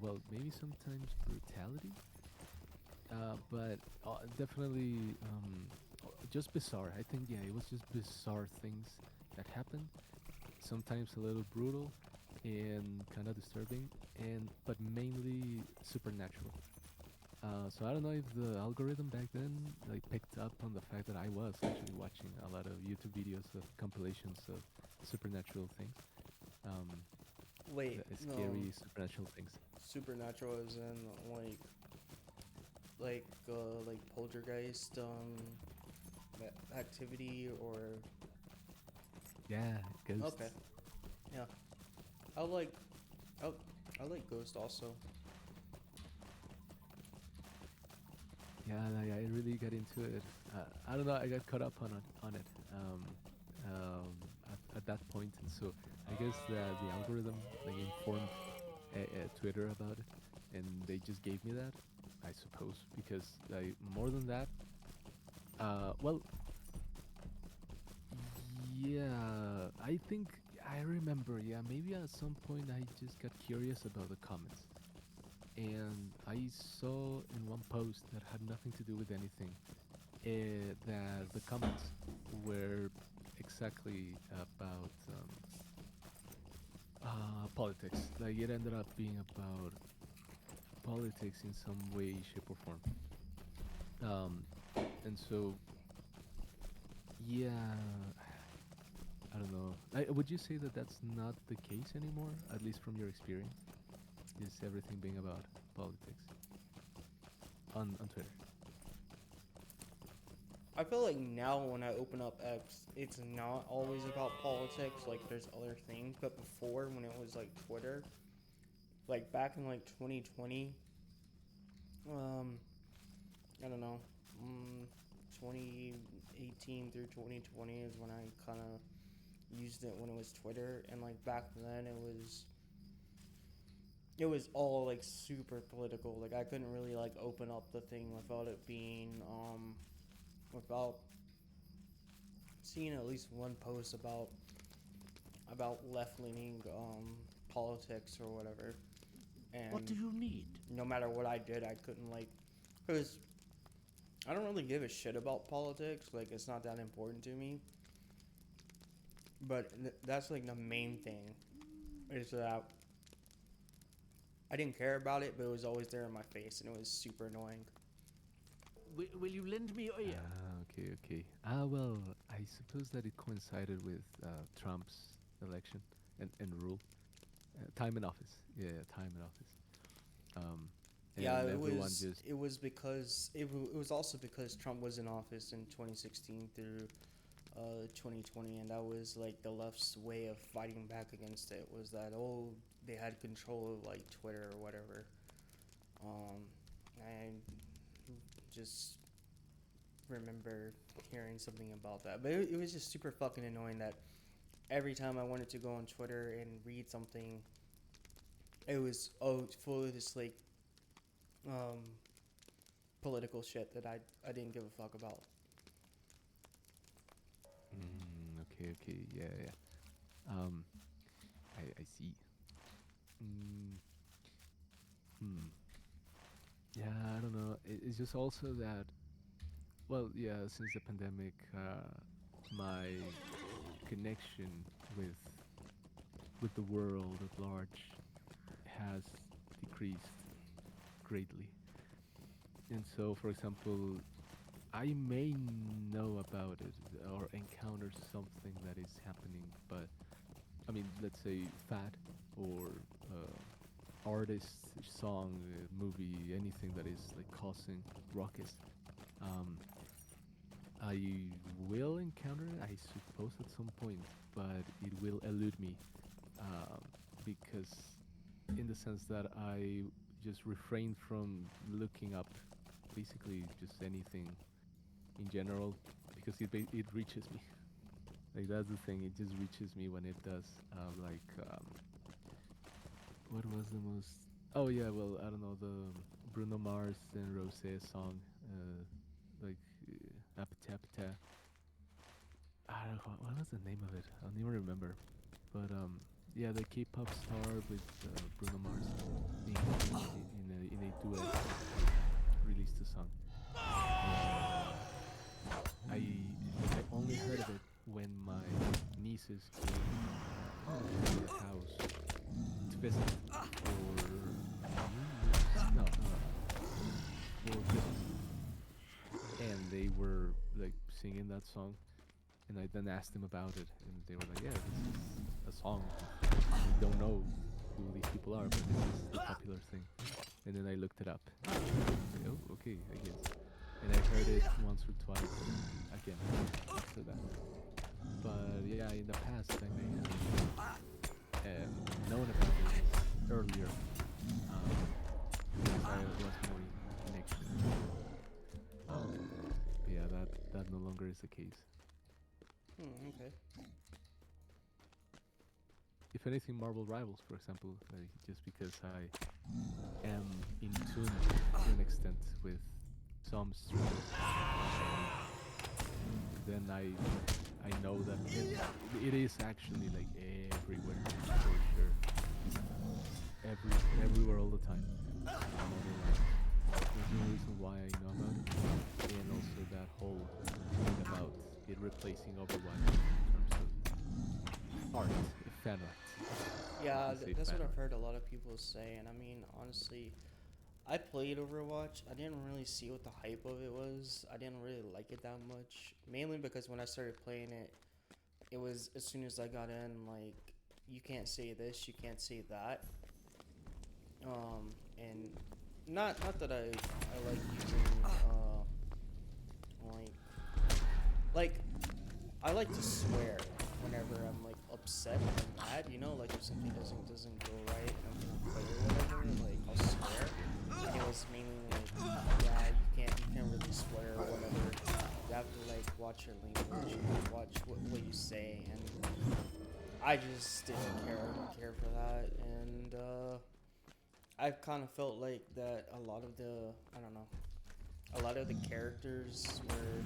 well, maybe sometimes brutality, but definitely just bizarre. I think, yeah, it was just bizarre things that happened. Sometimes a little brutal and kind of disturbing, and but mainly supernatural. So I don't know if the algorithm back then like picked up on the fact that I was actually watching a lot of YouTube videos of compilations of supernatural things, um, Wait, no. scary supernatural things. Supernatural is in like poltergeist activity or Yeah, ghosts. okay. Yeah. I like I, I like Ghost also. Yeah, I really got into it. I don't know. I got caught up on it at that point, and so I guess that the algorithm like informed Twitter about it, and they just gave me that, I suppose, because like more than that, well, yeah, I think I remember. Yeah, maybe at some point I just got curious about the comments, and I saw in one post that had nothing to do with anything that the comments were exactly about politics. Like it ended up being about politics in some way, shape, or form. Um, and so, yeah, I don't know. Would you say that that's not the case anymore, at least from your experience? Is everything being about politics on Twitter? I feel like now when I open up X, it's not always about politics. Like there's other things, but before when it was like Twitter, like back in like 2020, um, I don't know, 2018 through 2020 is when I kind of used it when it was Twitter, and like back then it was all like super political. Like I couldn't really like open up the thing without it being without seeing at least one post about left leaning politics or whatever. And What do you need? no matter what I did, I couldn't like because I don't really give a shit about politics. Like it's not that important to me. But that's like the main thing is that I didn't care about it, but it was always there in my face, and it was super annoying. Will you lend me your ear? Okay, okay. Well, I suppose that it coincided with Trump's election and rule, time in office. Yeah, time in office. Um, Yeah, and it everyone was. just It was because it was also because Trump was in office in 2016 through 2020, and that was like the left's way of fighting back against it. Was that they had control of like Twitter or whatever. I just remember hearing something about that, but it was just super fucking annoying that every time I wanted to go on Twitter and read something, it was full of this like um, political shit that I didn't give a fuck about. okay, okay, yeah, yeah. Um, I see. Mm, hmm. Yeah, I don't know. It's just also that, well, yeah, since the pandemic, my connection with with the world at large has decreased greatly. And so, for example, I may know about it or encounter something that is happening, but I mean, let's say fad or artist, song, movie, anything that is like causing ruckus. Um, I will encounter it, I suppose, at some point, but it will elude me um, because, in the sense that I just refrain from looking up basically just anything in general because it reaches me. Like that's the thing, it just reaches me when it does. What was the most? Oh yeah, well I don't know the Bruno Mars and Rose song, like Appetite Appetite. I don't know what was the name of it. I don't even remember. But yeah, the K-pop star with Bruno Mars in a duet released a song. I only heard of it when my nieces came to the house to visit for no, for Christmas, and they were like singing that song, and I then asked them about it, and they were like, "Yeah, this is a song. We don't know who these people are, but this is the popular thing." And then I looked it up. I was like, oh, okay, I guess. And I heard it once or twice again after that. But yeah, in the past I may have known about it earlier. Because I was more in connection. But yeah, that no longer is the case. Okay. If anything, Marvel Rivals, for example, just because I am in tune to an extent with some streamers, then I know that it is actually like everywhere for sure, everywhere all the time. There's no reason why I know about it, and also that whole thing about it replacing Overwatch in terms of art, fan art. Yeah, Say that's fan what I've art. heard a lot of people say, and I mean, honestly, I played Overwatch. I didn't really see what the hype of it was. I didn't really like it that much, mainly because when I started playing it, it was as soon as I got in, like, you can't say this, you can't say that. And not that I like using like I like to swear whenever I'm like upset or mad, you know, like if something doesn't go right and I'm gonna play or whatever, like I'll swear. And it was mainly like, yeah, you can't really swear or whatever. You have to like watch your language, watch what you say, and I just didn't care for that, and I've kind of felt like that a lot of the a lot of the characters were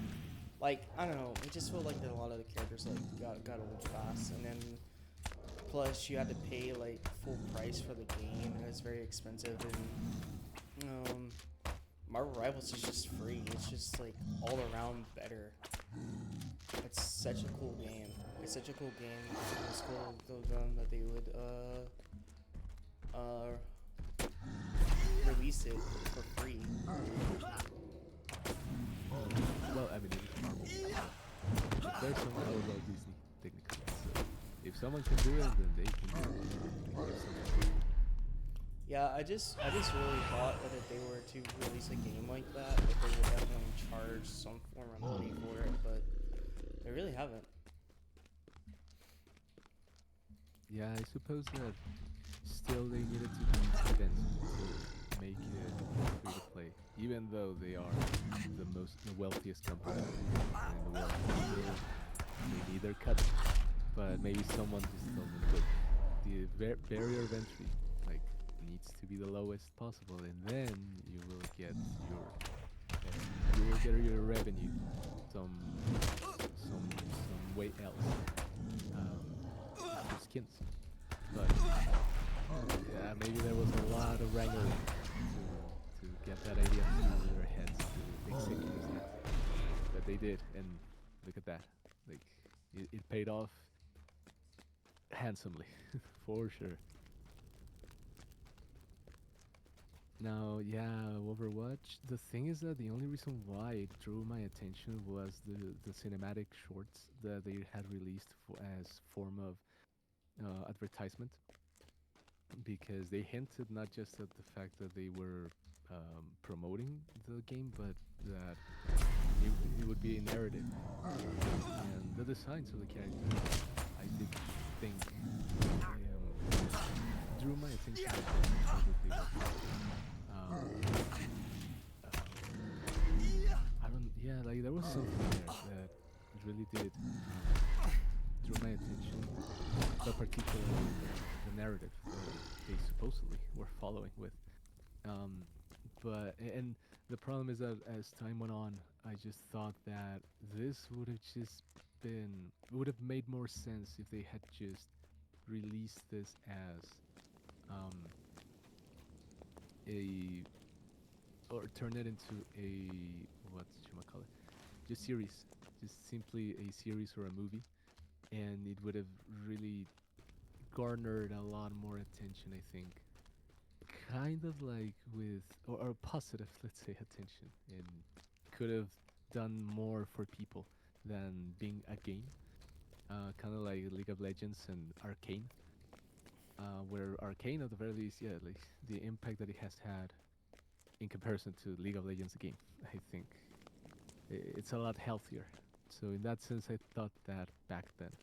like, I don't know, it just felt like that a lot of the characters like got old fast, and then plus you had to pay like full price for the game, and it's very expensive, and Marvel Rivals is just free. It's just like all around better. It's such a cool game. It's such a cool game. It's cool that they would release it for free. Well, I mean, it's Marvel. There's some about Disney, technically. So if someone can do it, then they can do it. Yeah, I just really thought that if they were to release a game like that they would definitely charge some form of money for it, but they really haven't. Yeah, I suppose that still they needed to be convinced to make it free to play, even though they are the wealthiest company in the world. Still, they need their cut, but maybe someone just told them, look, the barrier of entry like needs to be the lowest possible, and then you will get your revenue some way else. For skins. But yeah, maybe there was a lot of wrangling to get that idea through their heads to execute that. But they did, and look at that. Like it paid off handsomely, for sure. Now, yeah, Overwatch. The thing is that the only reason why it drew my attention was the cinematic shorts that they had released as form of advertisement, because they hinted not just at the fact that they were promoting the game, but that it would be a narrative, and the designs of the characters, I did think, drew my attention. I don't. Yeah, like there was something there that really did drew my attention. But particularly the narrative they supposedly were following with. But and the problem is that as time went on, I just thought that this would have made more sense if they had just released this as a or turn it into a what's you call it, just series, just simply a series or a movie, and it would have really garnered a lot more attention, I think. Kind of like with, or positive, let's say, attention, and could have done more for people than being a game. Kind of like League of Legends and Arcane, where Arcane, at the very least, yeah, like the impact that it has had in comparison to League of Legends game, I think it's a lot healthier. So in that sense, I thought that back then.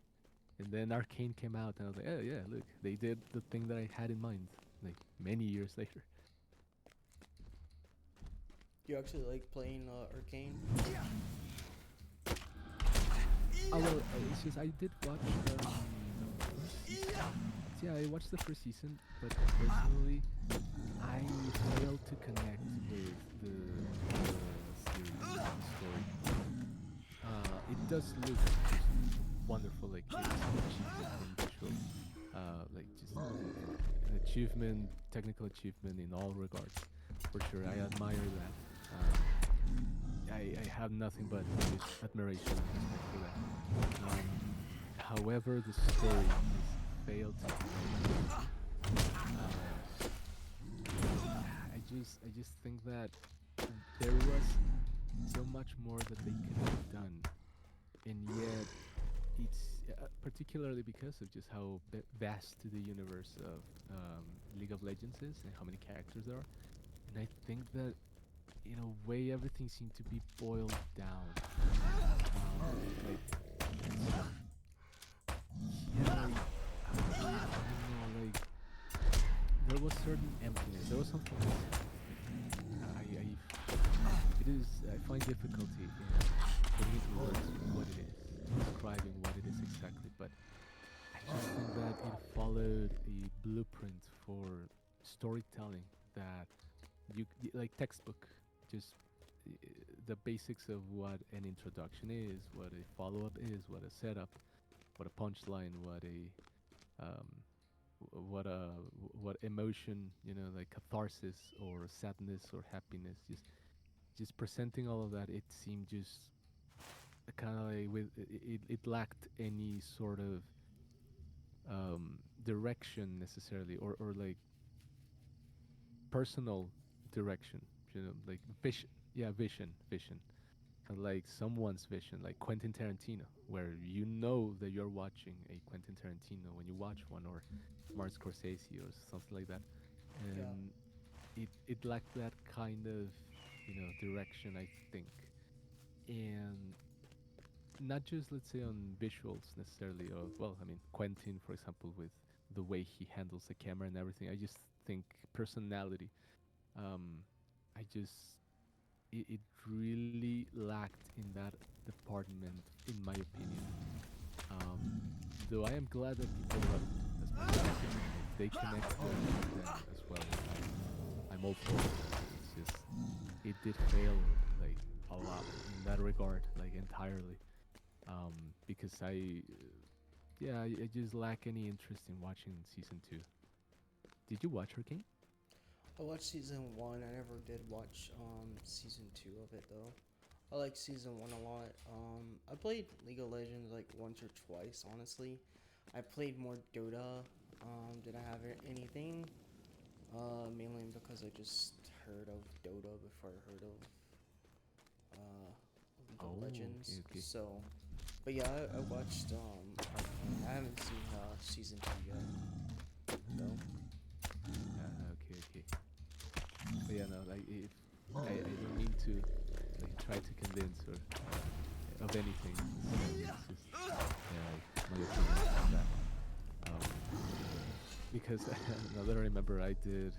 And then Arcane came out, and I was like, oh yeah, look, they did the thing that I had in mind, like many years later. Do you actually like playing Arcane? Oh well, it's just I did watch the first season. Yeah, I watched the first season, but personally, I failed to connect with the series, the story. It does look just wonderful, like it's an achievement in visual, like just an achievement, technical achievement in all regards, for sure. I admire that. I have nothing but admiration and respect for that. However, the story has failed to connect. I just think that there was so much more that they could have done, and yet it's particularly because of just how vast the universe of League of Legends is and how many characters there are. And I think that in a way everything seemed to be boiled down. Like, yeah, like, I don't know, like there was certain emptiness. There was something I find difficulty in putting into words what it is, describing what it is exactly, but I just think that it followed a blueprint for storytelling that like textbook, just the basics of what an introduction is, what a follow-up is, what a setup, what a punchline, what emotion, like catharsis or sadness or happiness, just presenting all of that. It seemed just kind of like it lacked any sort of direction necessarily, or like personal direction, like vision. Yeah, vision. Kind of like someone's vision, like Quentin Tarantino, where you know that you're watching a Quentin Tarantino when you watch one, or Martin Scorsese or something like that. And it lacked that kind of direction, I think. And not just, let's say, on visuals necessarily, or well, I mean, Quentin, for example, with the way he handles the camera and everything. I just think personality. I just it really lacked in that department, in my opinion. Though I am glad that people love it as much as I can. If they connect with them as well, I'm all for it. It's just it did fail like a lot in that regard, like entirely. Because I just lack any interest in watching season 2. Did you watch Hurricane? I watched season 1. I never did watch season 2 of it though. I like season 1 a lot. I played League of Legends like once or twice, honestly. I played more Dota. Did I have anything? Mainly because I just heard of Dota before I heard of League of Legends. Okay. So, but yeah, I watched Arcane. I haven't seen season 2 yet. though. Okay. But yeah, no, like if I don't mean to like try to convince or of anything. It's just like, my opinion on that. Because now that I remember, I did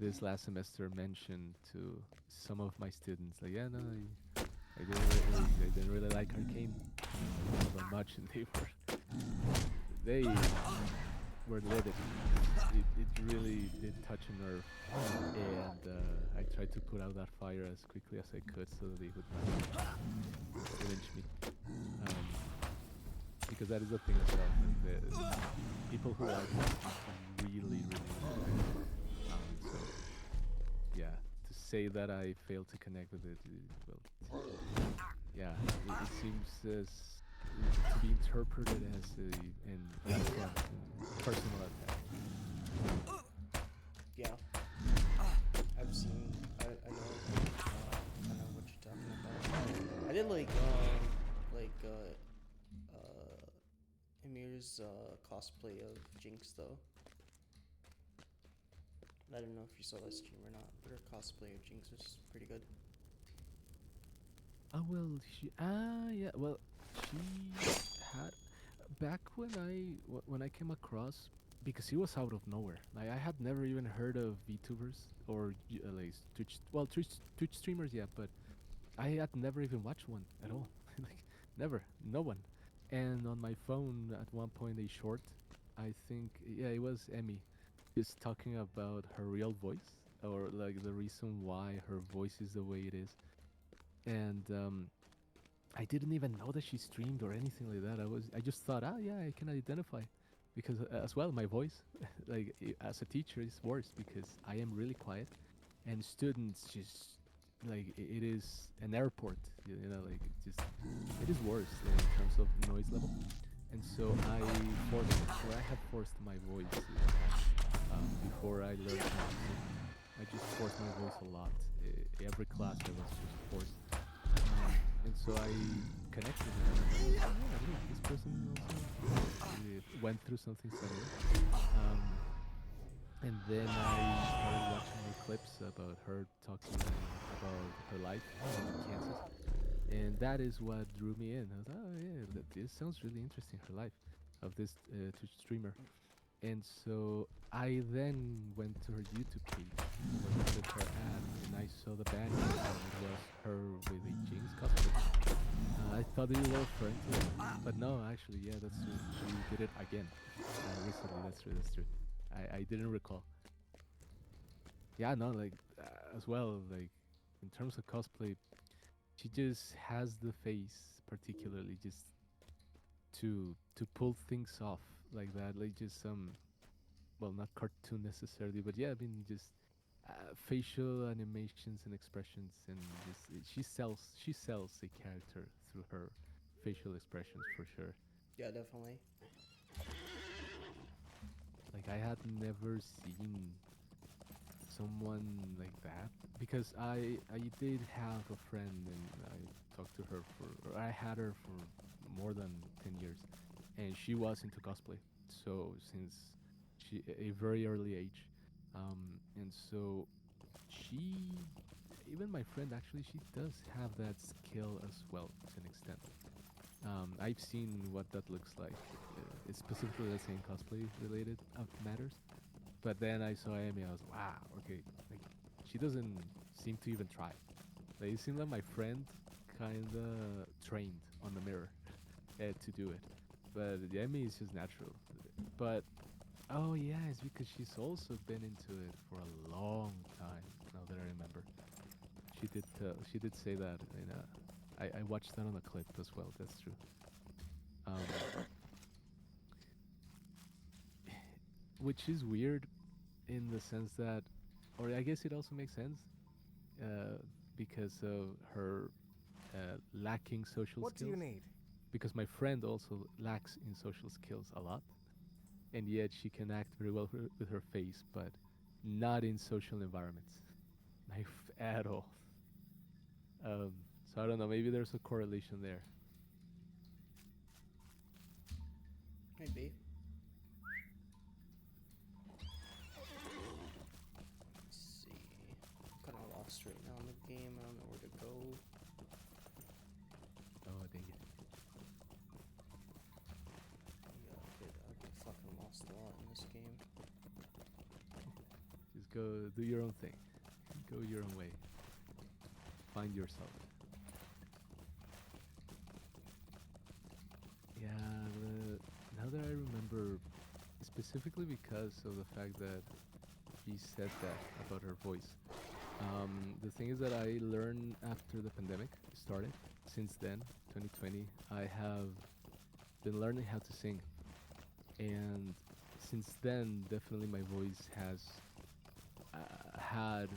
this last semester mention to some of my students, like, yeah, no, I didn't really like Arcane very much, and they were livid. It really did touch a nerve, and I tried to put out that fire as quickly as I could so that they would not lynch me. Because that is the thing as well. The people who like it really like it. So yeah, to say that I failed to connect with it, well, yeah, it seems to be interpreted as an upfront personal attack. Yeah. I've seen. I know. I know what you're talking about. I did like Emir's cosplay of Jinx though. I don't know if you saw that stream or not, but her cosplay of Jinx was pretty good. Oh well, yeah. Well, she had back when I came across, because it was out of nowhere. Like I had never even heard of VTubers or like Twitch streamers yet, but I had never even watched one at all. Like never, no one. And on my phone at one point a short, I think yeah it was Emmy, just talking about her real voice or like the reason why her voice is the way it is, and I didn't even know that she streamed or anything like that. I just thought, oh yeah, I can identify, because as well my voice, like as a teacher, is worse because I am really quiet, and students just like it is an airport, you know, like it is worse like, in terms of noise level, and so I have forced my voice before I learned how to sing. I just forced my voice a lot. Every class I was just forced. And so I connected with her. Oh, yeah, look, this person also went through something similar. And then I started watching more clips about her talking about her life in Kansas. And that is what drew me in. I was like, oh yeah, this sounds really interesting, her life of this Twitch streamer. And so I then went to her YouTube page where I clicked her ad, and I saw the banner and it was her with a Jinx cosplay. I thought they were referring to it, but no, actually, yeah, that's true. She did it again recently. That's true. I didn't recall. Yeah, no, like as well, like in terms of cosplay, she just has the face, particularly just to pull things off like that, like just well, not cartoon necessarily, but yeah, I mean, just facial animations and expressions, and just she sells a character through her facial expressions for sure. Yeah, definitely. Like I had never seen someone like that, because I did have a friend and I talked to her or I had her for more than 10 years, and she was into cosplay. So since a very early age, and so she even my friend actually she does have that skill as well to an extent. I've seen what that looks like. It's specifically the same cosplay related matters. But then I saw Amy, I was wow, okay, like she doesn't seem to even try. Like it seemed like my friend kinda trained on the mirror to do it. But Amy is just natural. But oh yeah, it's because she's also been into it for a long time. Now that I remember, she did say that. And I watched that on a clip as well. That's true. Which is weird in the sense that, or I guess it also makes sense uh, because of her lacking social What do skills. you need? Because my friend also lacks in social skills a lot, and yet she can act very well with her face, but not in social environments, like at all. So I don't know. Maybe there's a correlation there. Maybe. Let's see. I'm kind of lost right now in the game. I don't know where to go. Oh dang it! Yeah, I get fucking lost a lot in this game. Just go do your own thing. Go your own way. Find yourself. Yeah, now that I remember, specifically because of the fact that she said that about her voice. The thing is that I learned after the pandemic started. Since then, 2020, I have been learning how to sing, and since then, definitely my voice has had,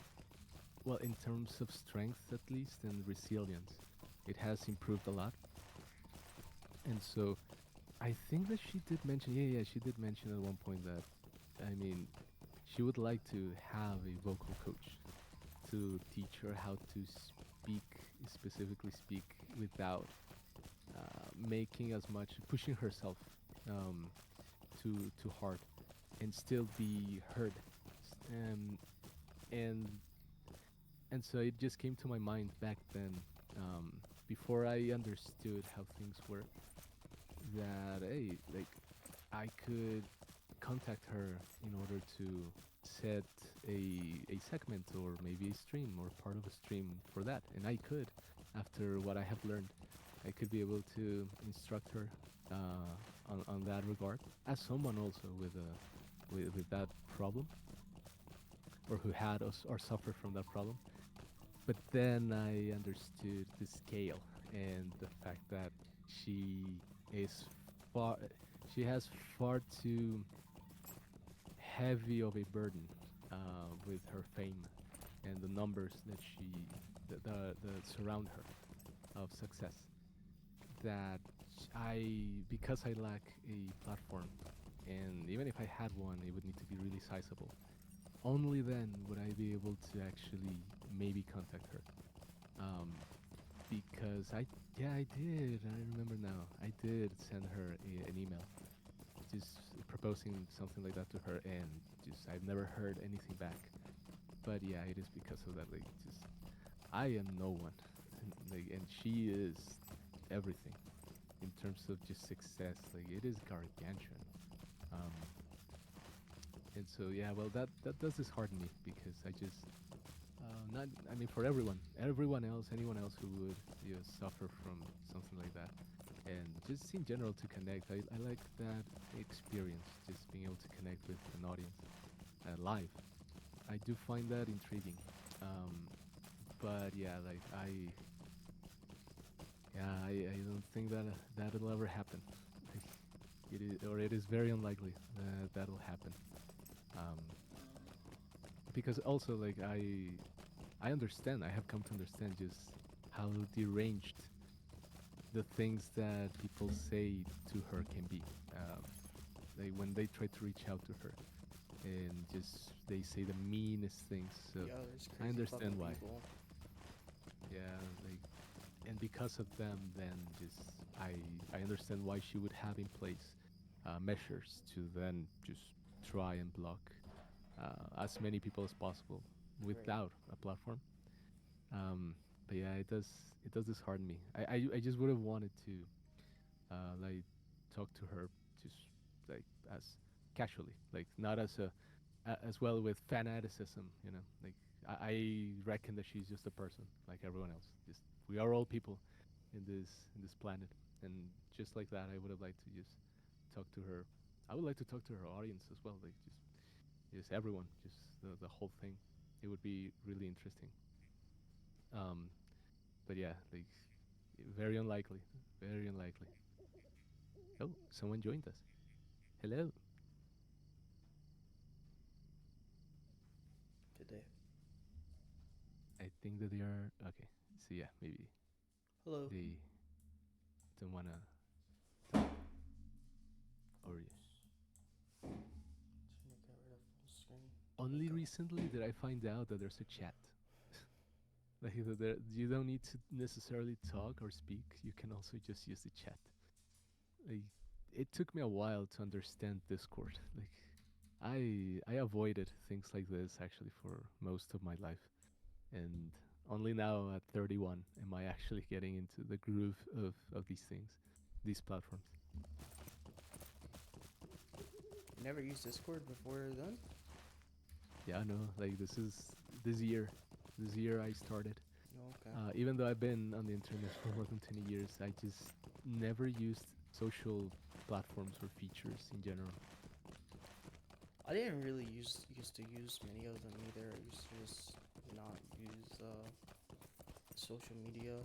well, in terms of strength at least, and resilience, it has improved a lot. And so I think that she did mention, yeah, she did mention at one point that, I mean, she would like to have a vocal coach to teach her how to speak, specifically speak without making as much, pushing herself too hard, and still be heard. Um, and and so it just came to my mind back then, um, before I understood how things were, that hey, like I could contact her in order to set a segment or maybe a stream or part of a stream for that, and I could, after what I have learned, I could be able to instruct her on that regard, as someone also with with that problem, or who had us or suffered from that problem. But then I understood the scale and the fact that she is far, she has far too heavy of a burden with her fame and the numbers that that surround her of success. That because I lack a platform, and even if I had one, it would need to be really sizable. Only then would I be able to actually maybe contact her. Um, because I did. I remember now. I did send her an email, just proposing something like that to her, and just I've never heard anything back. But yeah, it is because of that. Like, just I am no one, and she is everything in terms of just success. Like, it is gargantuan. Um, and so yeah, well, that does dishearten me, because I just not. I mean, for everyone else, anyone else who would suffer from something like that, and just in general to connect. I like that experience, just being able to connect with an audience live. I do find that intriguing. Um, but yeah, like I don't think that that'll ever happen. It is, or it is very unlikely that that'll happen. Um, because also, like, I understand. I have come to understand just how deranged the things that people say to her can be. Like when they try to reach out to her, and just they say the meanest things. So Yeah, there's I crazy understand fucking why. people. Yeah, like, and because of them, then just I understand why she would have in place measures to then just try and block as many people as possible Right. without a platform. Um, but yeah, it does dishearten me. I just would have wanted to like talk to her just like as casually, like not as as well with fanaticism, like I reckon that she's just a person like everyone else. Just we are all people in this planet, and just like that, I would have liked to just talk to her. I would like to talk to her audience as well, like just everyone, just the whole thing. It would be really interesting. Um, but yeah, like very unlikely, very unlikely. Oh, someone joined us. Hello. Today. I think that they are okay. So yeah, maybe Hello. they don't wanna talk. Or yeah. Trying to get rid of full screen. Only Go. recently did I find out that there's a chat. Like that you don't need to necessarily talk or speak. You can also just use the chat. Like, it took me a while to understand Discord. Like, I avoided things like this actually for most of my life, and only now at 31 am I actually getting into the groove of these things, these platforms. You never used Discord before then? Yeah, no, like this year, this year I started. Oh, okay. Even though I've been on the internet for more than 20 years, I just never used social platforms or features in general. I didn't really used to use many of them either. I used to just not use social media.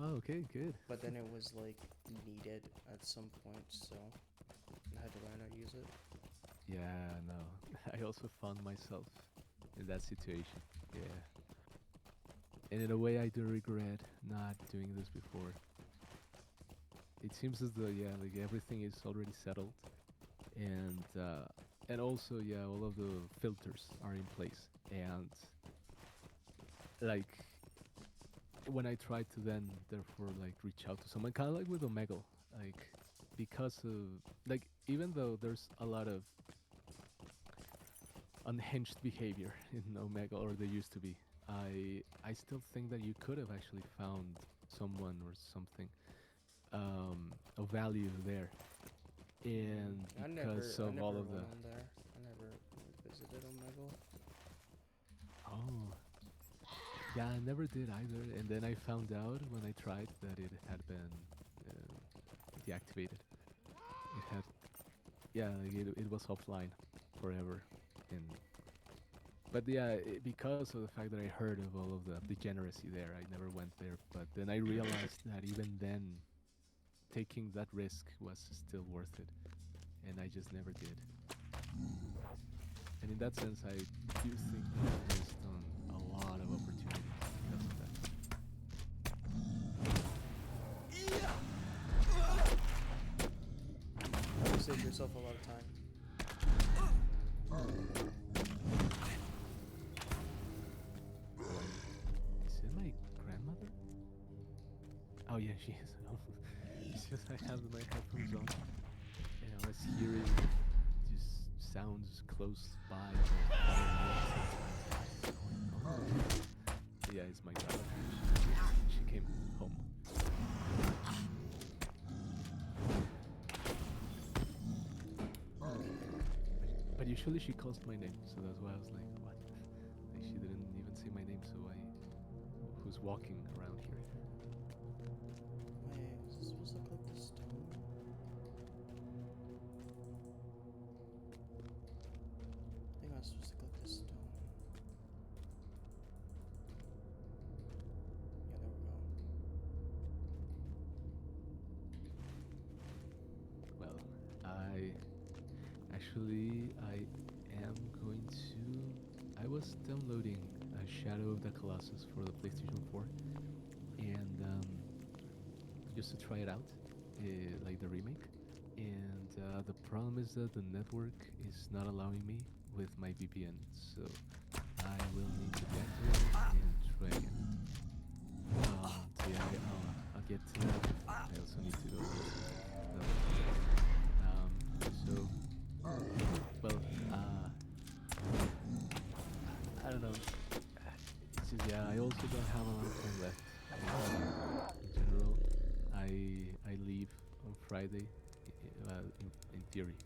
Oh, okay, good. But then it was like needed at some point, so I had to learn how to use it. Yeah, no. I also found myself in that situation. Yeah. And in a way, I do regret not doing this before. It seems as though, yeah, like everything is already settled, and also, yeah, all of the filters are in place. And like when I try to then, therefore, like reach out to someone, kind of like with Omegle, like because of like even though there's a lot of unhinged behavior in Omega, or there used to be, I still think that you could have actually found someone or something of value there, and because I of never all of went the on there. I never visited Omegle. oh yeah, I never did either, and then I found out when I tried that it had been deactivated. It had, yeah, like it was offline forever, and but yeah, because of the fact that I heard of all of the degeneracy there, I never went there. But then I realized that even then, taking that risk was still worth it, and I just never did. And in that sense, I do think that I missed on a lot of opportunities because of that. You saved yourself a lot of time. Is it my grandmother? Oh yeah, she is. It's just I have my headphones on, and I was hearing just sounds close by. But I don't know sometimes what's going on. Yeah, it's my daughter. She came home. But usually she calls my name, so that's why I was like, what? Like she didn't even say my name, so who's walking around here? Wait, is this supposed to look like the stone? I think I was supposed to click the stone. Yeah, there we go. Well, I am going to. I was downloading Shadow of the Colossus for the PlayStation 4, and just to try it out, like the remake. And the problem is that the network is not allowing me with my VPN, so I will need to get to it and try again. So yeah, I'll get to that. I also need to go. So, well, I don't know. It's just, yeah, I also don't have a lot of time left. In general, I leave on Friday, in theory,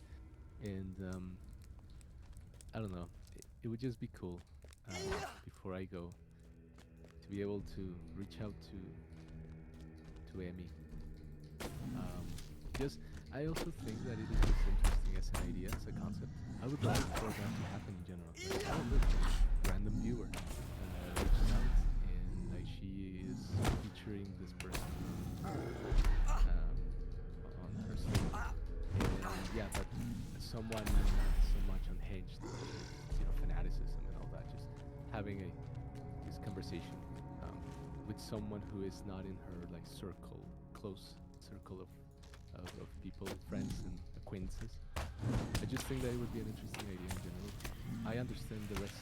and I don't know. It would just be cool before I go to be able to reach out to Emmy. Just I also think that it is just interesting as an idea, as a concept. I would like for that to happen in general. Like, oh, look, random viewer reaches out, and like she is featuring this person on her stream. And yeah, but someone not so much unhinged, with, fanaticism and all that. Just having this conversation with someone who is not in her like close circle of people, friends and acquaintances. I just think that it would be an interesting idea in general. I understand the risk,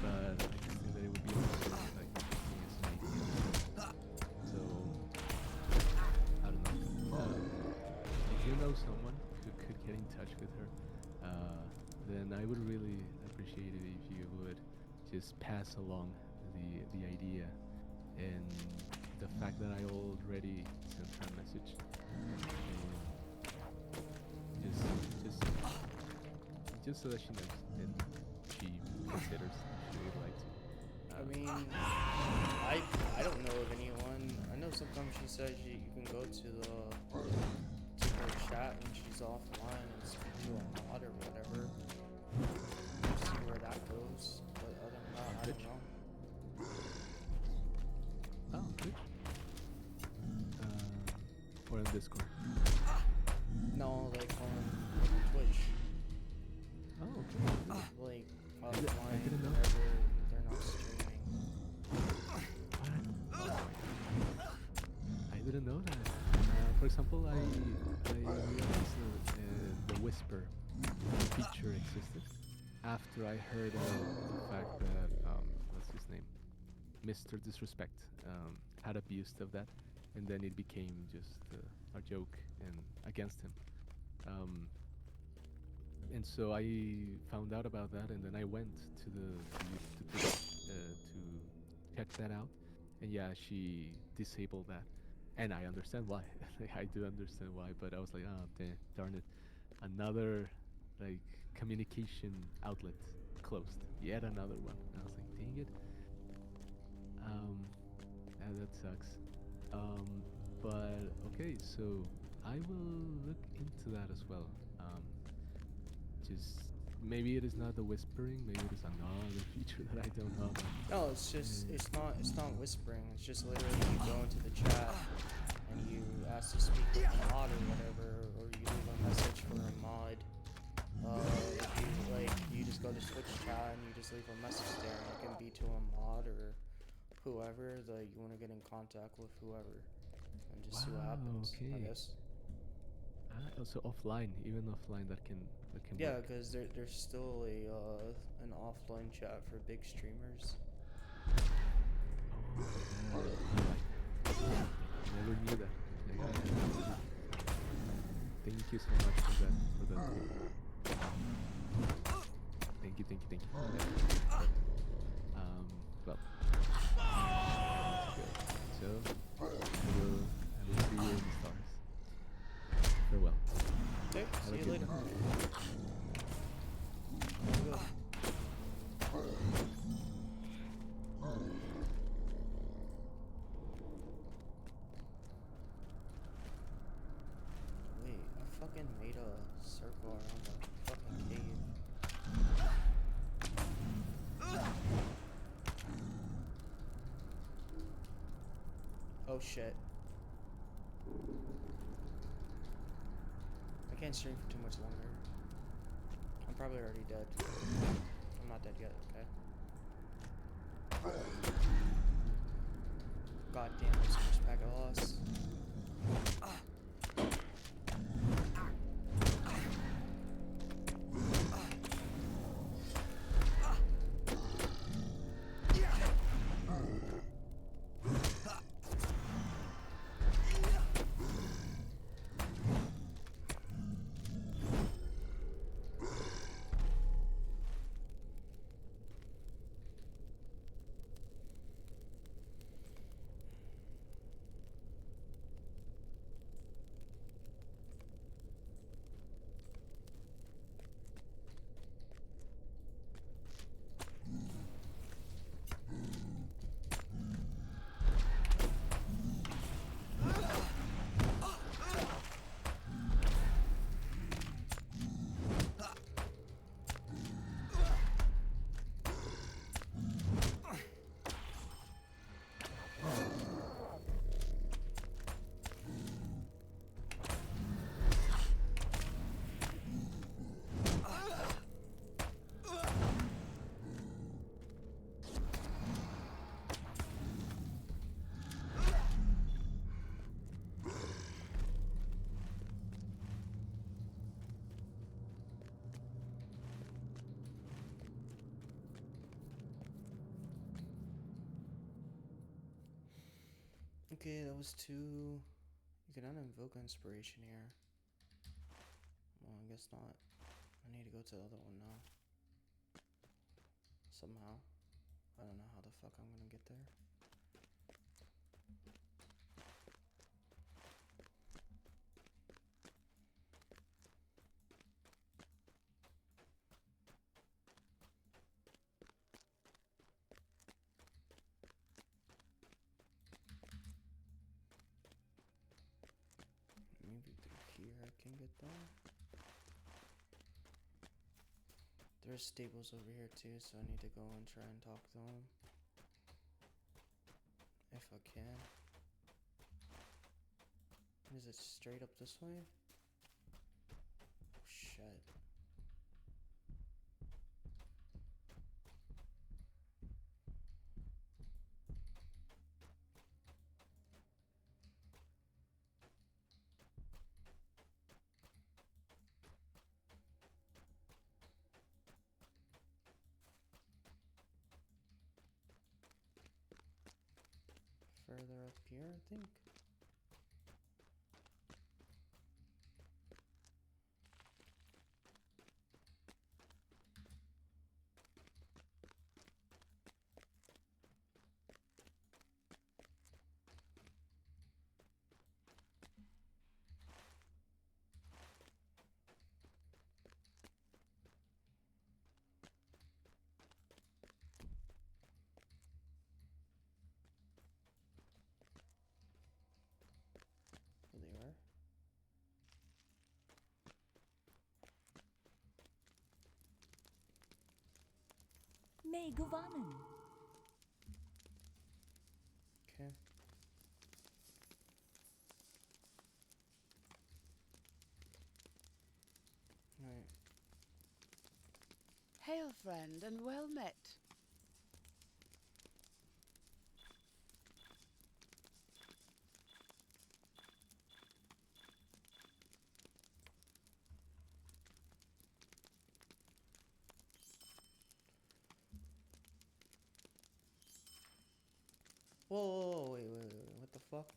but I just think that it would be interesting as an idea. So I don't know. If you know someone who could get in touch with her, then I would really appreciate it if you would just pass along the idea and the fact that I already sent her a message. Just so that she knows and she considers she would like to. I mean, I don't know of anyone. I know sometimes she says you can go to her chat when she's offline and speak to a mod or whatever. See where that goes. But other than that, I don't know. Oh, good. Or on Discord. No, like on Twitch. Oh, okay. Like I offline didn't know. whenever they're not streaming. example, I realized the whisper feature existed after I heard the fact that what's his name, Mr. Disrespect, had abused of that, and then it became just a joke and against him. Um, and so I found out about that, and then I went to Twitch to check that out, and yeah, she disabled that, and I understand why. I do understand why, but I was like, oh darn it, another like communication outlet closed, yet another one. And I was like, dang it. Yeah, that sucks. But okay, so I will look into that as well. Just maybe it is not the whispering, maybe it is another feature that I don't know about. No, it's not whispering. It's just literally you go into the chat and you ask to speak with a mod or whatever, or you leave a message for a mod. If you just go to Twitch chat and you just leave a message there, and it can be to a mod or whoever that you want to get in contact with, whoever, and just see what happens. I Okay. guess. Also offline, even offline, that can Yeah, work. because there's still an offline chat for big streamers. Oh, never knew that. Thank you so much for that. Thank you. Well, let's go. So, I will see you in the stars. Farewell. Okay, Have see a you good later. one. Good. Wait, I fucking made a circle around the fucking cave. Oh shit. I can't stream for too much longer. I'm probably already dead. I'm not dead yet, okay? God damn, there's so much packet loss. Okay, that was two. You can uninvoke inspiration here. Well, I guess not. I need to go to the other one now. Somehow. I don't know how the fuck I'm gonna get there. Maybe through here I can get there. There's stables over here too, so I need to go and try and talk to them. If I can. Is it straight up this way? Oh, shit. further up here, I think. There they are. May gewonnen. Okay. Alright. Hail, friend, and well met. Whoa, wait, what the fuck?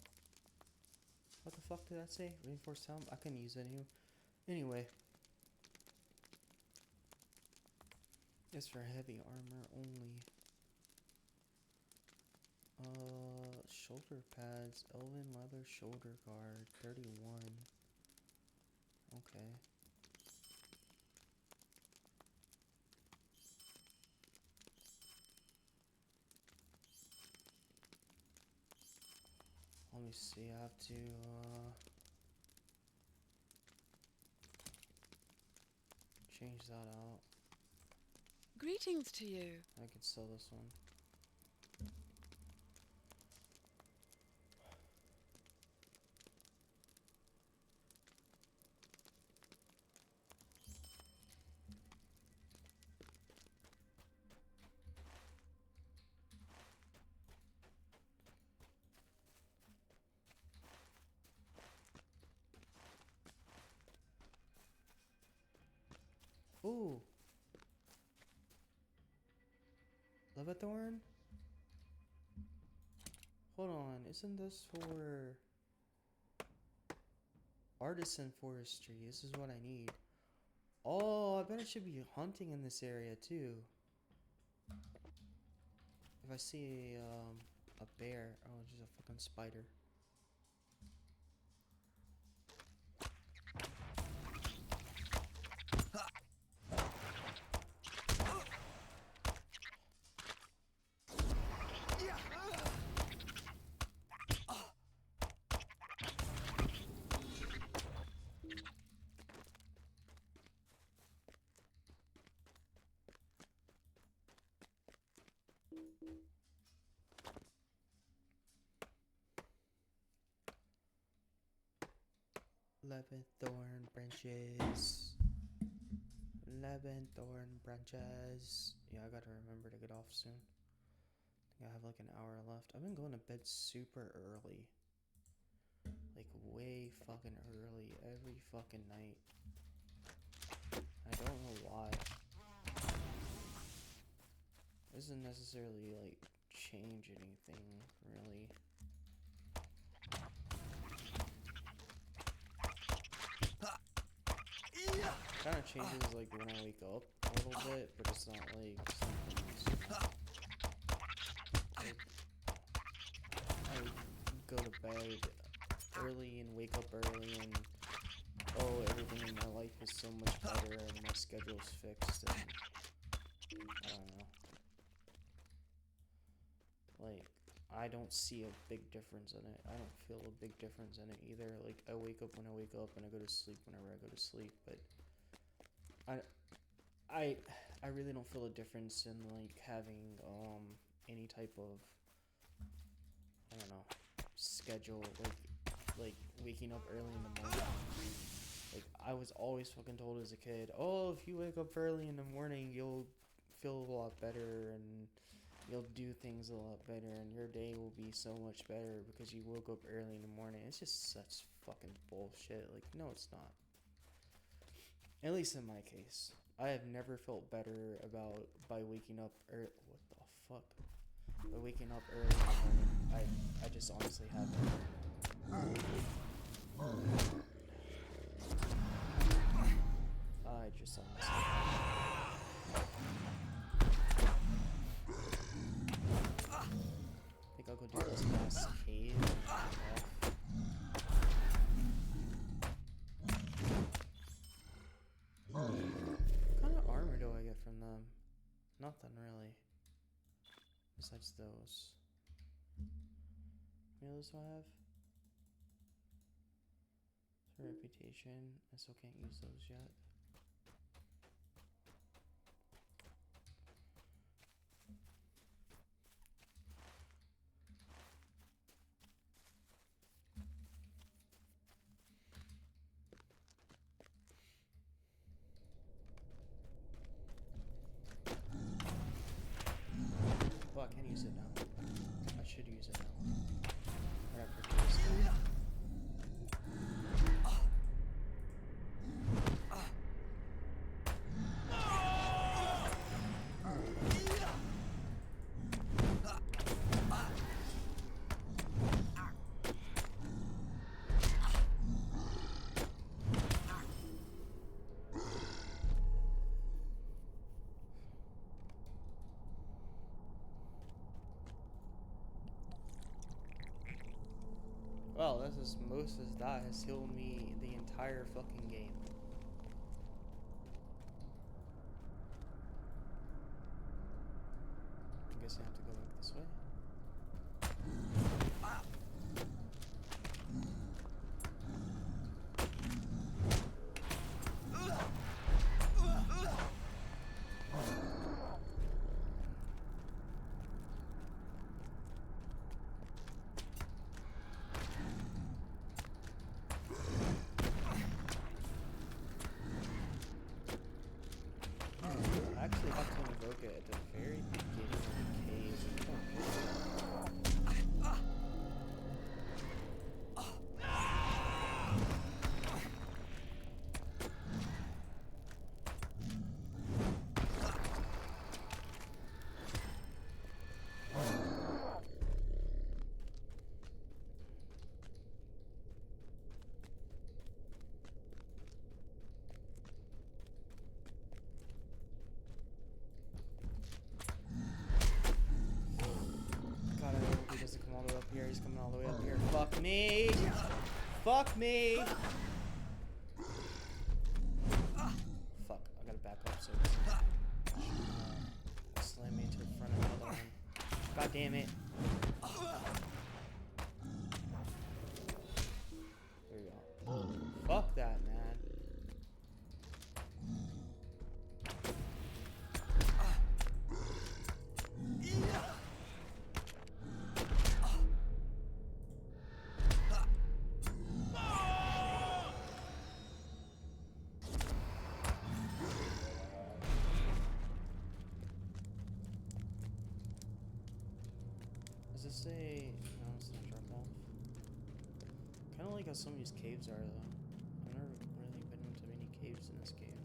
What the fuck did that say? Reinforced helm? I couldn't use it anyway. It's for heavy armor only. Shoulder pads, elven leather shoulder guard, 31. Okay. Let me see, I have to, change that out. Greetings to you. I could sell this one. Ooh. Levathorn? Hold on, isn't this for artisan forestry? This is what I need. Oh, I bet I should be hunting in this area too. If I see a bear, oh, it's just a fucking spider. Leventhorn branches. Leventhorn branches. Yeah, I gotta remember to get off soon. I think I have like an hour left. I've been going to bed super early. Like way fucking early every fucking night. I don't know why. Doesn't necessarily like change anything really. Kind of changes like when I wake up a little bit, but it's not like something. Like, I go to bed early and wake up early, and oh, everything in my life is so much better, and my schedule's fixed, and I don't know. Like, I don't see a big difference in it. I don't feel a big difference in it either. Like, I wake up when I wake up, and I go to sleep whenever I go to sleep, but I really don't feel a difference in like having any type of, I don't know, schedule, like waking up early in the morning. Like, I was always fucking told as a kid, oh, if you wake up early in the morning, you'll feel a lot better and you'll do things a lot better and your day will be so much better because you woke up early in the morning. It's just such fucking bullshit. Like, no, it's not. At least in my case. I have never felt better by waking up what the fuck? But waking up early in the morning, I just honestly haven't. I just honestly I think I'll go do this last cave and back off. What kind of armor do I get from them? Nothing really. Besides those. What else do I have? For reputation, I still can't use those yet. Oh, I can't use it now. I should use it now. I gotta purchase it. Well, this is most as that has healed me the entire fucking game. I guess I have to go back this way. I actually have to invoke it at the very beginning of the cave. God, I hope he doesn't come all the way up here. He's coming all the way up here. Fuck me! Fuck me! Fuck, I gotta back up so it doesn't slam me into the front of another one. God damn it. There we go. Fuck that, man. Does this say... No, it's not drop off. Kinda like how some of these caves are, though. I've never really been into many caves in this game.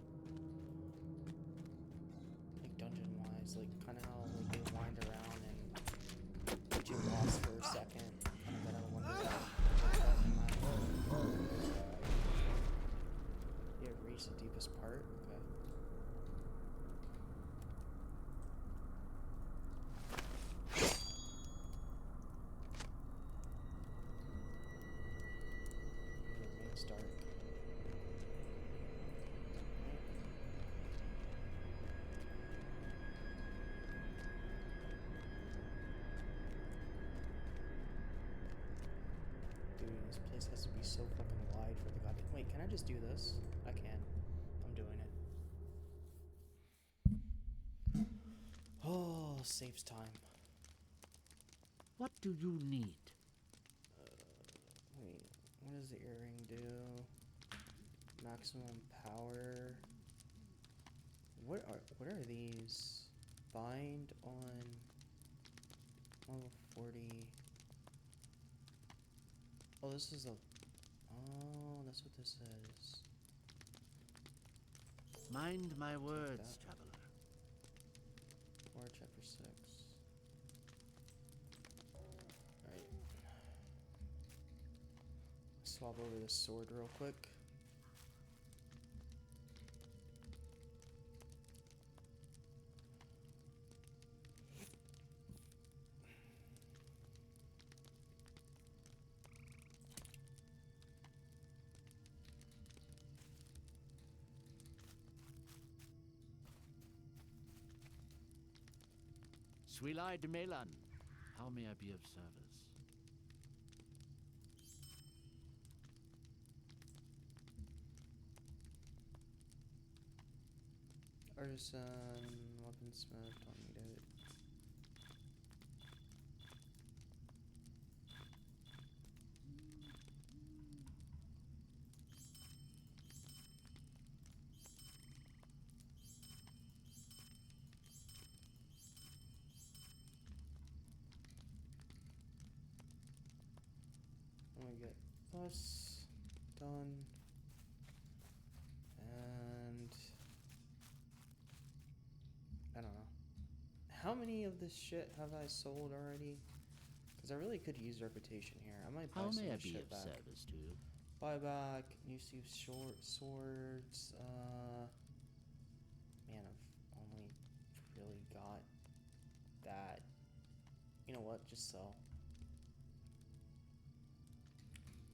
Like, dungeon-wise. Like, kinda how like, they wind around and get you lost for a second. And then I wonder you have reached the deepest part? Okay. Start. Dude, this place has to be so fucking wide for the goddamn. Wait, can I just do this? I can. I'm doing it. Oh, saves time. What do you need? Wait, what does the earring do? Maximum power. What are these? Bind on level 40. Oh, this is a. Oh, that's what this is. Mind my words, that. traveler. Or chapter 6. swap over this sword real quick. Swilai de Melan. How may I be of service? Artisan, weaponsmith, don't need it. Let me get this done. And I don't know. How many of this shit have I sold already? Because I really could use reputation here. I might buy How some may I of this be shit of back. service to you? Buy back. Use short swords. Man, I've only really got that. You know what? Just sell.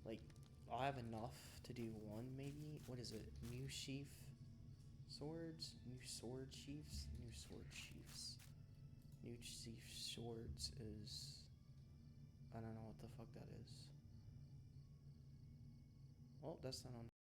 Like, I have enough to do one, maybe. What is it? New sheath swords? New sword sheaths? New sword sheaths. New sheath swords is... I don't know what the fuck that is. Well, that's not on